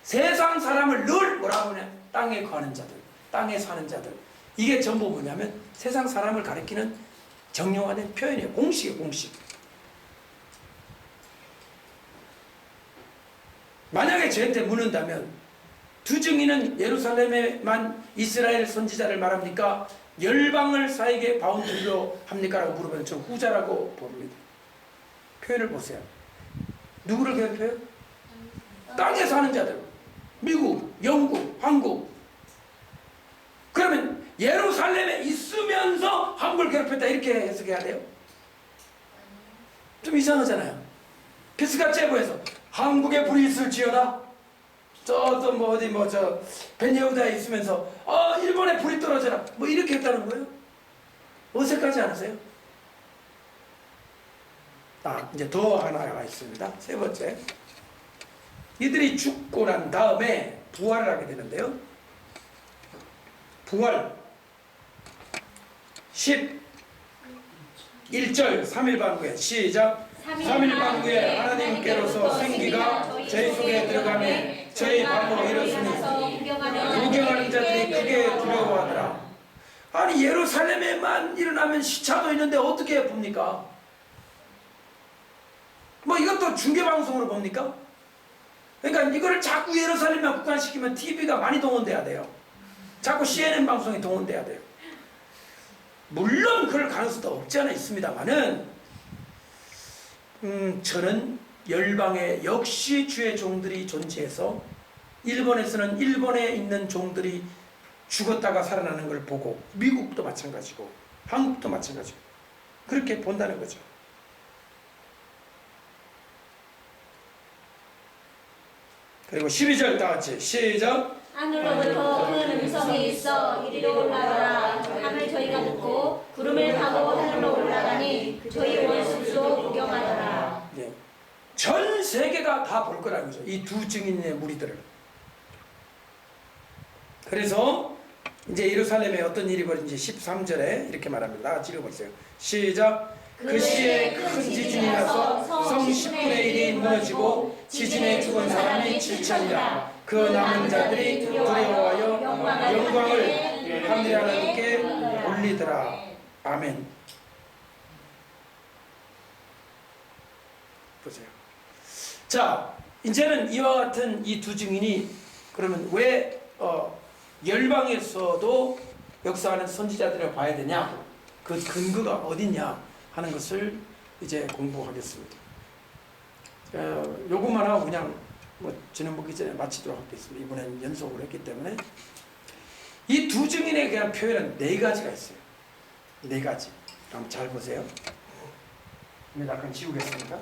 세상 사람을 늘 뭐라고 하냐? 땅에 거하는 자들, 땅에 사는 자들. 이게 전부 뭐냐면 세상 사람을 가리키는 정령화된 표현이에요. 공식이에요, 공식. 저한테 묻는다면 두 증인은 예루살렘에만 이스라엘 선지자를 말합니까? 열방을 사에게 바운드리로 합니까? 라고 물으면 저 후자라고 봅니다. 표현을 보세요. 누구를 괴롭혀요? 땅에 사는 자들. 미국, 영국, 한국. 그러면 예루살렘에 있으면서 한국을 괴롭혔다 이렇게 해석해야 돼요? 좀 이상하잖아요. 피스가 제보에서 한국에 불이 있을지어다. 또 뭐 어디 저 베네우다에 있으면서 일본에 불이 떨어져라. 뭐 이렇게 했다는 거예요. 어색하지 않으세요? 이제 더 하나가 있습니다. 세 번째. 이들이 죽고 난 다음에 부활을 하게 되는데요. 부활 11절 3일 반구에 시작. 3일 반구에 하나님께로서 생기가 저희 속에 들어가매 저희 발로 일었으니 구경하는 자들이 크게 두려워하더라. 아니 예루살렘에만 일어나면 시차도 있는데 어떻게 봅니까? 뭐 이것도 중계방송으로 봅니까? 그러니까 이거를 자꾸 예루살렘에 국한시키면 TV가 많이 동원돼야 돼요. 자꾸 CNN 방송이 동원돼야 돼요. 물론 그럴 가능성도 없지 않아 있습니다만은 저는 열방에 역시 주의 종들이 존재해서 일본에서는 일본에 있는 종들이 죽었다가 살아나는 걸 보고 미국도 마찬가지고 한국도 마찬가지고 그렇게 본다는 거죠. 그리고 12절 다 같이 시작. 하늘로부터 큰 음성이 있어 이리로 올라가라 함을 저희가 듣고 구름을 타고 하늘로 올라가니 저희 원수도 구경하더라. 네. 전 세계가 다 볼 거라는 거죠. 이 두 증인의 무리들을. 그래서 이제 예루살렘에 어떤 일이 벌어진지 13절에 이렇게 말합니다. 다 같이 읽어보세요. 시작. 그 시에 큰 지진이 나서 성 10분의 1이 무너지고 지진에 죽은 사람이 7천이라. 그 남은 자들이 두려워하여 영광을 하늘의 하나님께 올리더라. 아멘. 보세요. 자, 이제는 이와 같은 이 두 증인이 그러면 왜 열방에서도 역사하는 선지자들을 봐야 되냐? 그 근거가 어디냐 하는 것을 이제 공부하겠습니다. 요것만 하고 그냥 지난 보기 전에 마치도록 하겠습니다. 이번엔 연속으로 했기 때문에 이 두 증인에 대한 표현은 네 가지가 있어요. 네 가지. 한번 잘 보세요. 약간 지우겠습니다.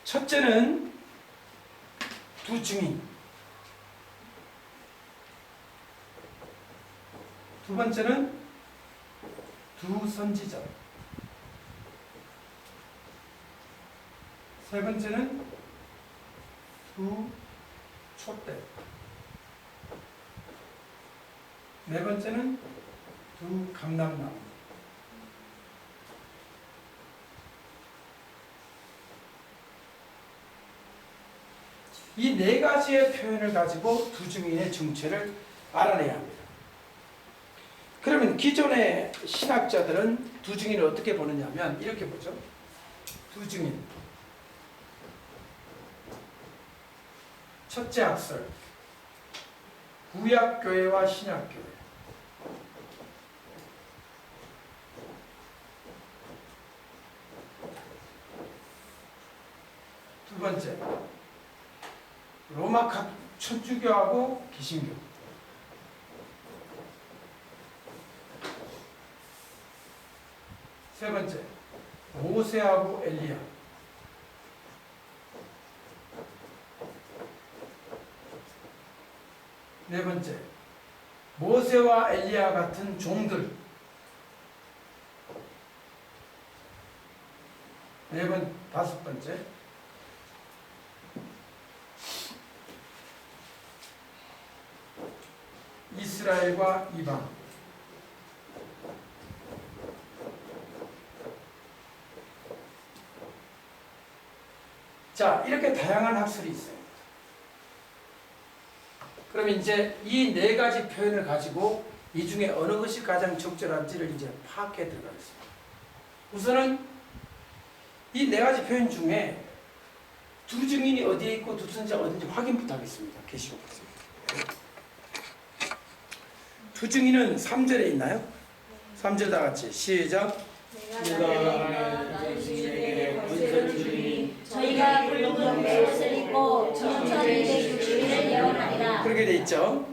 첫째는 두 증인, 두 번째는 두 선지자, 세 번째는 두 촛대, 네 번째는 두 감람나무. 이 네 가지의 표현을 가지고 두 증인의 정체를 알아내야 합니다. 그러면 기존의 신학자들은 두 증인을 어떻게 보느냐 하면 이렇게 보죠. 두 증인. 첫째 학설. 구약교회와 신약교회. 두 번째. 로마 천주교하고 개신교. 세 번째, 모세하고 엘리야. 네 번째, 모세와 엘리야 같은 종들. 다섯 번째, 이스라엘과 이방. 자, 이렇게 다양한 학설이 있어요. 그러면 이제 이 네 가지 표현을 가지고 이 중에 어느 것이 가장 적절한지를 이제 파악해 들어가겠습니다. 우선은 이 네 가지 표현 중에 두 증인이 어디에 있고 두 선지자가 어딘지 확인부터 하겠습니다. 계시록 보겠습니다. 두 증인은 3절에 있나요? 3절 다 같이 시작. 저희가 붉은 베옷을 입고 천천히 260일을 예언하리라. 그렇게 돼 있죠.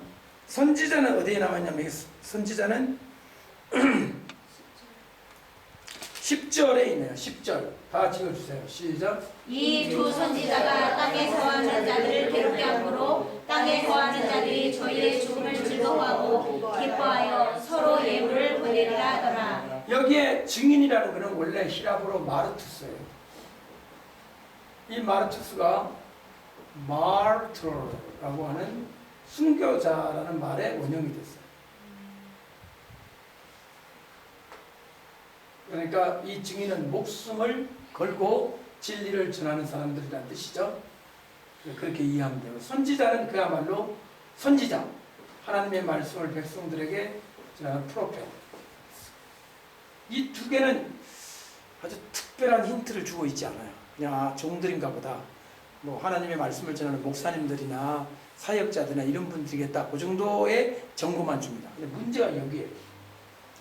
선지자는 어디에 나왔냐면 선지자는 10절에 있네요. 10절 다 찍어주세요. 시작. 이 두 선지자가 땅에 거하는 자들을 괴롭게 함으로 땅에 거하는 자들이 저희의 죽음을 즐거워하고 기뻐하여 서로 예물을 보내리라 하더라. 여기에 증인이라는 것은 원래 히라보로 마르투스예요. 이 마르투스가 마르트라고 하는 순교자라는 말에 원형이 됐어요. 그러니까 이 증인은 목숨을 걸고 진리를 전하는 사람들이라는 뜻이죠. 그렇게 이해하면 돼요. 선지자는 그야말로 선지자, 하나님의 말씀을 백성들에게 전하는 프로페트. 이 두 개는 아주 특별한 힌트를 주고 있지 않아요. 그냥 종들인가 보다. 뭐 하나님의 말씀을 전하는 목사님들이나 사역자들이나 이런 분들이겠다. 그 정도의 정보만 줍니다. 근데 문제가 여기에요.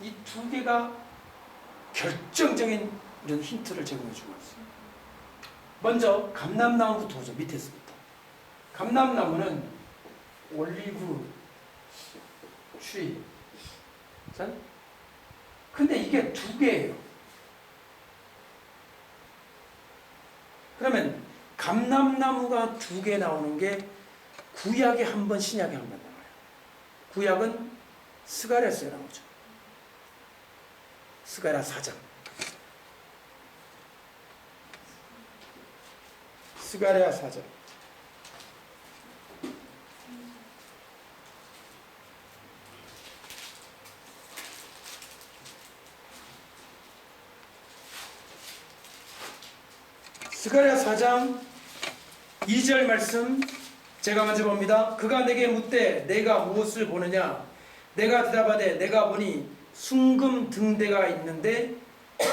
이 두 개가 결정적인 이런 힌트를 제공해 주고 있어요. 먼저 감람나무부터 보죠. 밑에서부터. 감람나무는 올리브 트리. 근데 이게 두 개예요. 그러면 감람나무가 두 개 나오는 게 구약에 한 번, 신약에 한 번 나와요. 구약은 스가랴서에 나오죠. 스가랴 4장. 스가랴 4장. 스가랴 4장 2절 말씀 제가 먼저 봅니다. 그가 내게 묻되 내가 무엇을 보느냐? 내가 대답하되 내가 보니 순금 등대가 있는데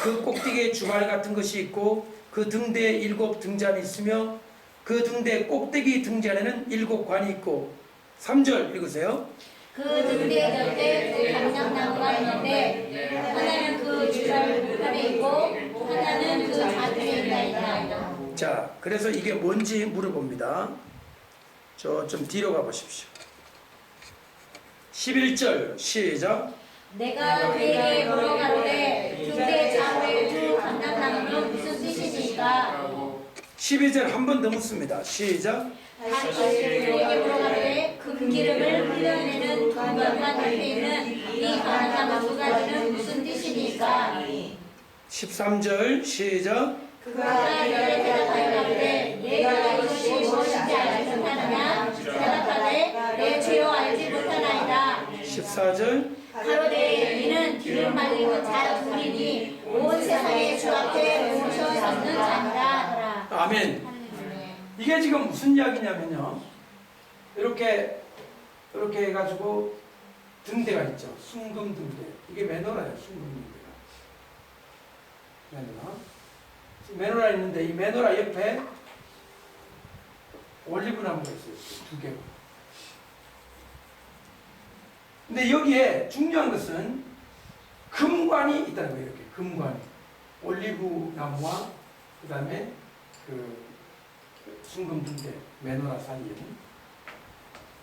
그 꼭대기에 주말 같은 것이 있고 그 등대에 7 등잔이 있으며 그 등대 꼭대기 등잔에는 7 관이 있고 3절 읽으세요. 그 등대 곁에 두 감람나무가 있는데 하나는 그 주말 물판에 있고 하나는 그 좌중에 있나이다. 자, 그래서 이게 뭔지 물어봅니다. 저 좀 뒤로 가보십시오. 11절 시작. 내가 그에게 물어가로되 등대 좌우의 두 감람나무는 무슨 뜻이니까? 12절 한 번 더 묻습니다. 시작. 다시 그에게 물어가로되 금기름을 흘려내는 금관과 옆에 있는 이 감람나무 두 가지는 무슨 뜻이니까? 13절 시작. 그가 이에 대답하여 가로되 내가 이것이 무엇인지 알지 못하느냐? 대답하되 내 주여 알지 못하나이다. 14절. 가로되 이는 기름 말리는 자 둘이니 온 세상의 주 앞에 모셔 섰는 자니라 하더라. 아멘. 이게 지금 무슨 이야기냐면요. 이렇게 해가지고 등대가 있죠. 순금 등대. 이게 메노라예요. 순금 등대가. 메노라 있는데 이 메노라 옆에 올리브 나무가 있어요. 두 개가. 근데 여기에 중요한 것은 금관이 있다는 거예요. 이렇게 금관이. 올리브 나무와 그 다음에 그 순금 등대 메노라 사이에는.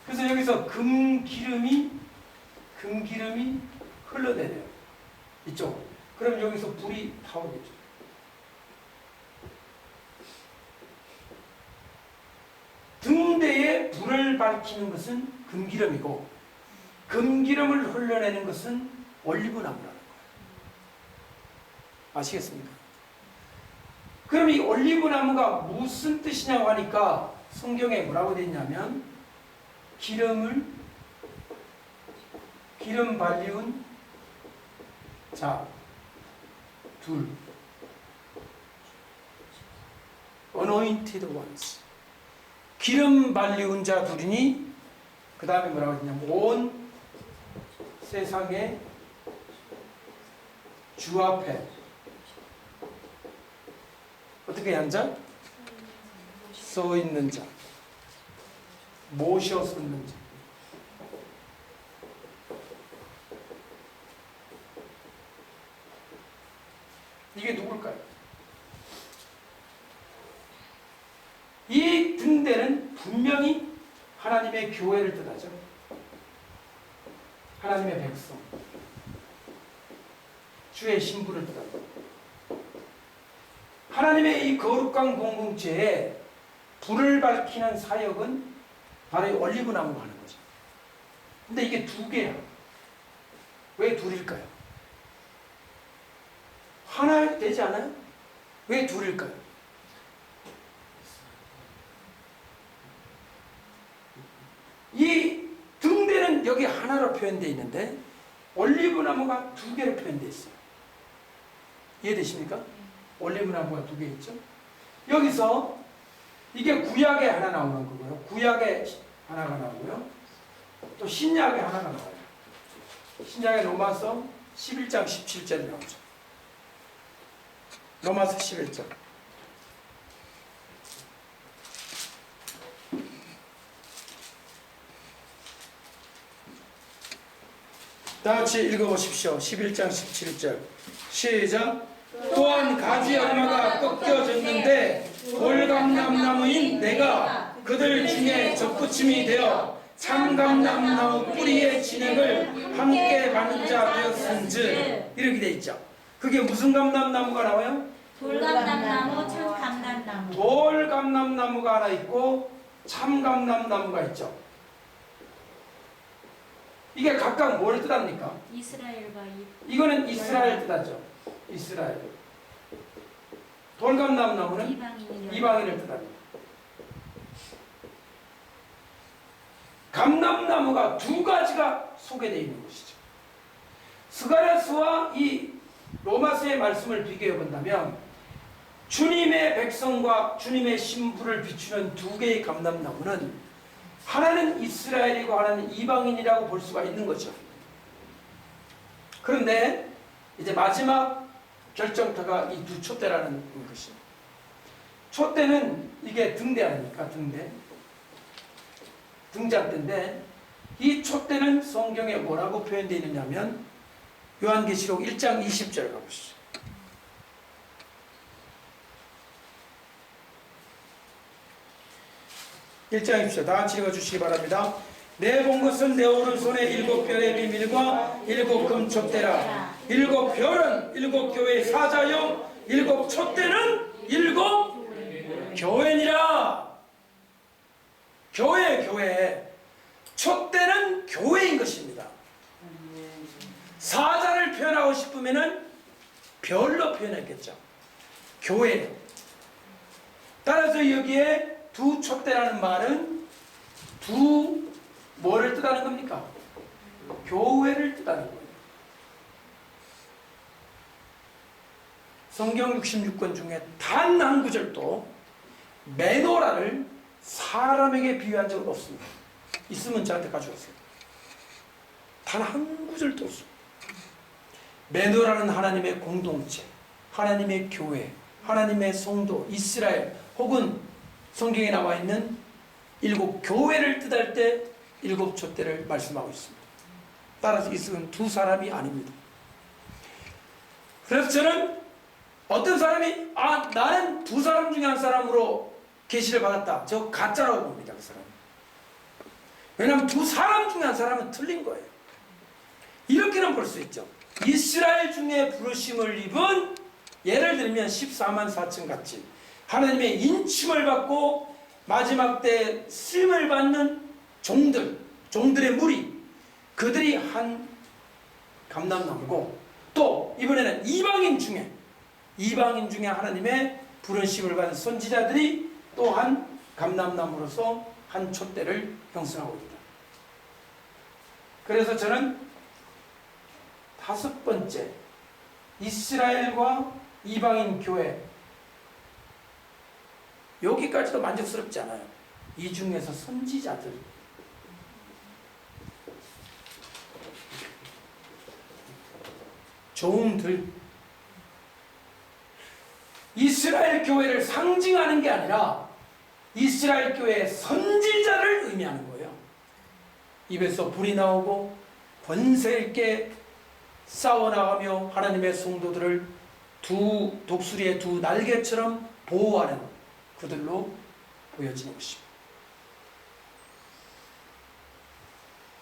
그래서 여기서 금기름이 흘러내려요. 이쪽. 그럼 여기서 불이 타오르겠죠. 등대에 불을 밝히는 것은 금기름이고 금기름을 흘려내는 것은 올리브나무라는 거예요. 아시겠습니까? 그럼 이 올리브나무가 무슨 뜻이냐고 하니까 성경에 뭐라고 되어 있냐면 기름 발리운 자 둘 anointed ones 기름 발리운 자 둘이니 그 다음에 뭐라고 했냐면 온 세상의 주 앞에 어떻게 한 자? 서 있는 자, 모셔 섰는 자. 이게 누굴까요? 이 등대는 분명히 하나님의 교회를 뜻하죠. 하나님의 백성, 주의 신부를 뜻합니다. 하나님의 이 거룩한 공동체에 불을 밝히는 사역은 바로 이 올리브나무가 하는 거죠. 근데 이게 두 개야. 왜 둘일까요? 하나 되지 않아요? 왜 둘일까요? 이 등대는 여기 하나로 표현되어 있는데 올리브나무가 두 개로 표현되어 있어요. 이해되십니까? 올리브나무가 두 개 있죠? 여기서 이게 구약에 하나 나오는 거고요. 구약에 하나가 나오고요. 또 신약에 하나가 나와요. 신약의 로마서 11장 17절이 나오죠. 로마서 11장. 다 같이 읽어보십시오. 11장 17절. 시작. 또한 가지 얼마가 꺾여졌는데 돌감람나무인 내가 그들 중에 접붙임이 되어 참감람나무 뿌리의 진액을 함께 받는 자 되었은즉 이렇게 돼 있죠. 그게 무슨 감람나무가 나와요? 돌감람나무, 참감람나무. 돌감람나무가 하나 있고 참감람나무가 있죠. 이게 각각 뭘 뜻합니까? 이스라엘과 이거는 이스라엘 뜻하죠. 이스라엘. 돌감람나무는 이방인을 뜻합니다. 감람나무가 두 가지가 소개되어 있는 것이죠. 스가랴서와 이 로마서의 말씀을 비교해 본다면 주님의 백성과 주님의 신부를 비추는 두 개의 감람나무는 하나는 이스라엘이고 하나는 이방인이라고 볼 수가 있는 거죠. 그런데 이제 마지막 결정타가 이 두 촛대라는 것입니다. 촛대는 이게 등대 아닙니까? 등잔대인데 이 촛대는 성경에 뭐라고 표현되어 있느냐면 요한계시록 1장 20절 가보시죠. 1장 20절 다 같이 읽어주시기 바랍니다. 내 본 것은 내 오른손에 7별의 비밀과 7금 촛대라. 7별은 7교회의 사자요 7 촛대는 7 교회니라. 교회 촛대는 교회인 것입니다. 사자를 표현하고 싶으면은 별로 표현했겠죠. 교회. 따라서 여기에 두 촛대라는 말은 두 뭐를 뜻하는 겁니까? 교회를 뜻하는 거예요. 성경 66권 중에 단 한 구절도 메노라를 사람에게 비유한 적은 없습니다. 있으면 저한테 가져오세요. 단 한 구절도 없습니다. 메노라는 하나님의 공동체, 하나님의 교회, 하나님의 성도, 이스라엘 혹은 성경에 나와 있는 7 교회를 뜻할 때 7 촛대를 말씀하고 있습니다. 따라서 이것은 두 사람이 아닙니다. 그래서 저는 어떤 사람이 나는 두 사람 중에 한 사람으로 계시를 받았다. 저 가짜라고 봅니다. 그 사람. 왜냐하면 두 사람 중에 한 사람은 틀린 거예요. 이렇게는 볼 수 있죠. 이스라엘 중에 부르심을 입은 예를 들면 14만 4천 같이 하나님의 인침을 받고 마지막 때 쓰임을 받는 종들의 무리 그들이 한 감람나무고 또 이번에는 이방인 중에 하나님의 부르심을 받은 선지자들이 또 한 감람나무로서 한 촛대를 형성하고 있다. 그래서 저는 5번째 이스라엘과 이방인 교회 여기까지도 만족스럽지 않아요. 이 중에서 선지자들 종들, 이스라엘 교회를 상징하는 게 아니라 이스라엘 교회의 선지자를 의미하는 거예요. 입에서 불이 나오고 권세 있게 싸워나가며 하나님의 성도들을 두 독수리의 두 날개처럼 보호하는 그들로 보여지는 것입니다.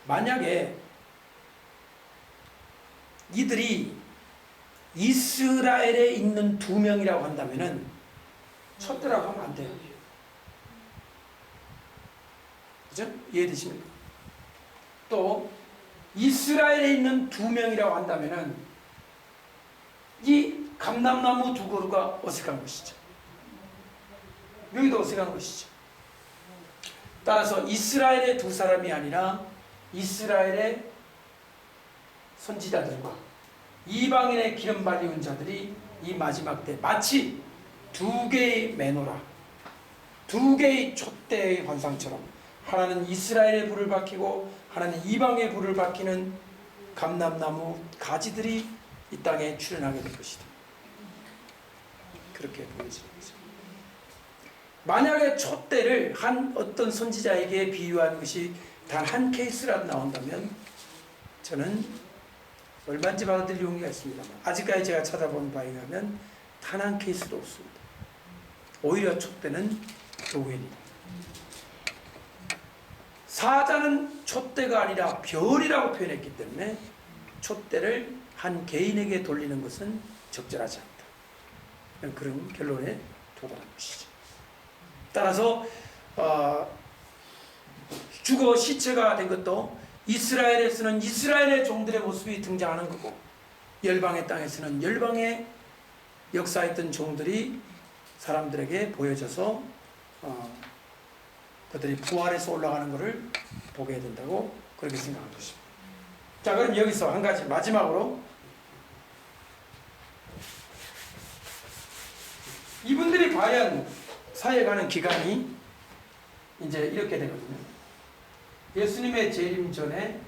만약에 이들이 이스라엘에 있는 두 명이라고 한다면은 촛대라고 하면 안 돼요. 그죠? 이해되십니까? 또 이스라엘에 있는 두 명이라고 한다면은 이 감람나무 두 그루가 어색한 것이죠. 여기도 어색한 것이죠. 따라서 이스라엘의 두 사람이 아니라 이스라엘의 선지자들과 이방인의 기름 발리운 자들이 이 마지막 때 마치 두 개의 메노라, 두 개의 촛대의 환상처럼 하나는 이스라엘의 불을 밝히고 하나는 이방의 불을 밝히는 감람나무 가지들이 이 땅에 출현하게 될 것이다. 그렇게 보여지는 거죠. 만약에 촛대를 한 어떤 선지자에게 비유한 것이 단 한 케이스라도 나온다면 저는 얼마인지 받아들일 용기가 있습니다만 아직까지 제가 찾아본 바에 의하면 단 한 케이스도 없습니다. 오히려 촛대는 교회입니다. 사자는 촛대가 아니라 별이라고 표현했기 때문에 촛대를 한 개인에게 돌리는 것은 적절하지 않다. 그런 결론에 도달한 것이죠. 따라서 죽어 시체가 된 것도 이스라엘에서는 이스라엘의 종들의 모습이 등장하는 거고 열방의 땅에서는 열방의 역사했던 종들이 사람들에게 보여져서 그들이 부활해서 올라가는 것을 보게 된다고 그렇게 생각한 것입니다. 자, 그럼 여기서 한 가지 마지막으로 이분들이 과연 사회에 가는 기간이 이제 이렇게 되거든요. 예수님의 재림 전에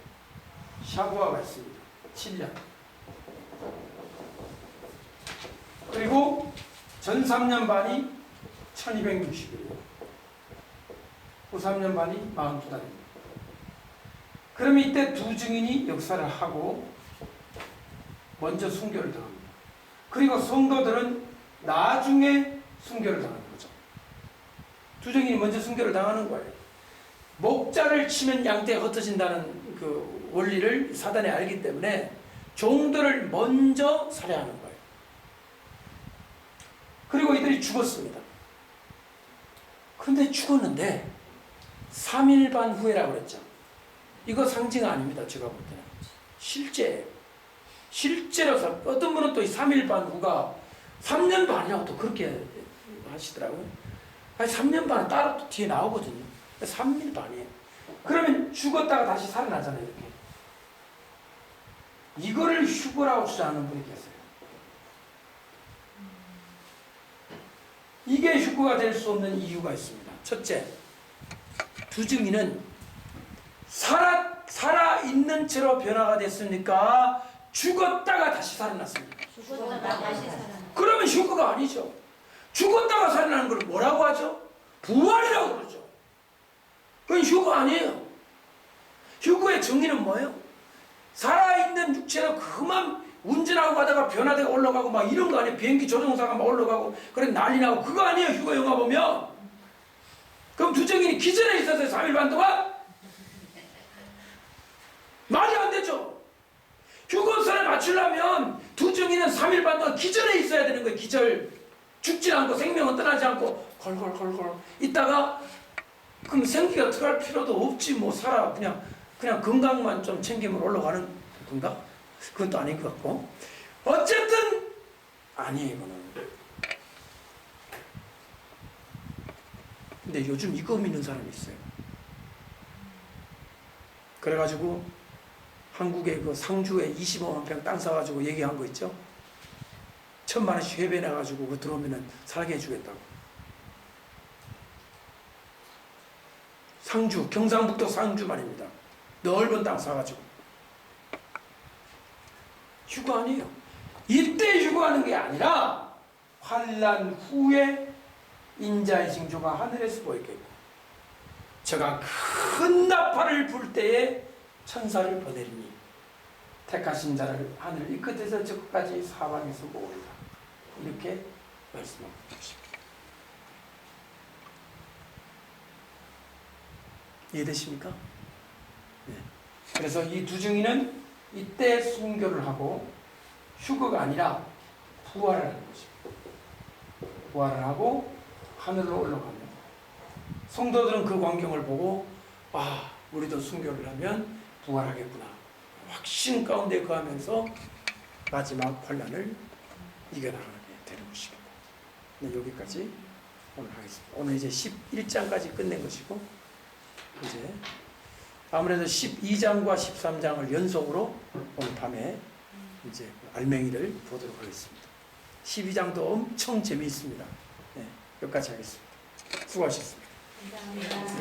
샤부아가 있습니다. 7년. 그리고 전 3년 반이 1260일. 후 3년 반이 42달입니다. 그럼 이때 두 증인이 역사를 하고 먼저 순교를 당합니다. 그리고 성도들은 나중에 순교를 당하는 거죠. 두 증인이 먼저 순교를 당하는 거예요. 목자를 치면 양떼가 흩어진다는 그 원리를 사단이 알기 때문에 종들을 먼저 살해하는 거예요. 그리고 이들이 죽었습니다. 그런데 죽었는데 3일 반 후에라고 그랬죠. 이거 상징 아닙니다. 제가 볼 때는 실제예요. 실제로 어떤 분은 또 3일 반 후가 3년 반이라고 또 그렇게 하시더라고요. 아니 3년 반은 따로 또 뒤에 나오거든요. 3일 반이에요. 그러면 죽었다가 다시 살아나잖아요. 이렇게. 이거를 휴거라고 주장하는 분이 계세요. 이게 휴거가 될 수 없는 이유가 있습니다. 첫째, 두 증인은 살아있는 채로 변화가 됐습니까? 죽었다가 다시 살아났습니다. 죽었다가 다시 살아나. 그러면 휴거가 아니죠. 죽었다가 살아나는 걸 뭐라고 하죠? 부활이라고 그러죠. 그건 휴거 아니에요. 휴거의 정의는 뭐예요? 살아있는 육체로 그만 운전하고 가다가 변화되고 올라가고 막 이런 거 아니에요? 비행기 조종사가 막 올라가고 그래 난리 나고 그거 아니에요? 휴거 영화 보면. 그럼 두 증인이 기절해 있었어요. 3일 반 동안? 말이 안 되죠. 휴거선에 맞추려면 두 증인은 3일 반 동안 기절해 있어야 되는 거예요. 기절. 죽지 않고 생명은 떠나지 않고 걸걸걸걸 있다가 그럼 생기가 들어갈 필요도 없지. 뭐 살아 그냥 건강만 좀 챙기면 올라가는 건가? 그건 또 아닌 것 같고 어쨌든 아니에요. 이거는. 근데 요즘 이거 믿는 사람이 있어요. 그래가지고 한국의 그 상주에 25만 평 땅 사가지고 얘기한 거 있죠? 1,000만 원씩 회배 내가지고 그거 들어오면은 살게 해주겠다고. 상주, 경상북도 상주 말입니다. 넓은 땅 사가지고. 휴거 아니에요. 이때 휴거하는 게 아니라 환난 후에 인자의 징조가 하늘에서 보이겠고 저가 큰 나팔을 불 때에 천사를 보내리니 택하신 자를 하늘 이 끝에서 저 끝까지 사방에서 모으리라. 이렇게 말씀하고 계십니다. 이해되십니까? 네. 그래서 이 두 증인은 이때 순교를 하고 휴거가 아니라 부활을 하는 것입니다. 부활을 하고 하늘로 올라갑니다. 성도들은 그 광경을 보고 아, 우리도 순교를 하면 부활하겠구나 확신 가운데 거하면서 마지막 환난을 이겨나가게 되는 것입니다. 네, 여기까지 오늘 하겠습니다. 오늘 이제 11장까지 끝낸 것이고 이제 아무래도 12장과 13장을 연속으로 오늘 밤에 이제 알맹이를 보도록 하겠습니다. 12장도 엄청 재미있습니다. 네, 여기까지 하겠습니다. 수고하셨습니다. 감사합니다.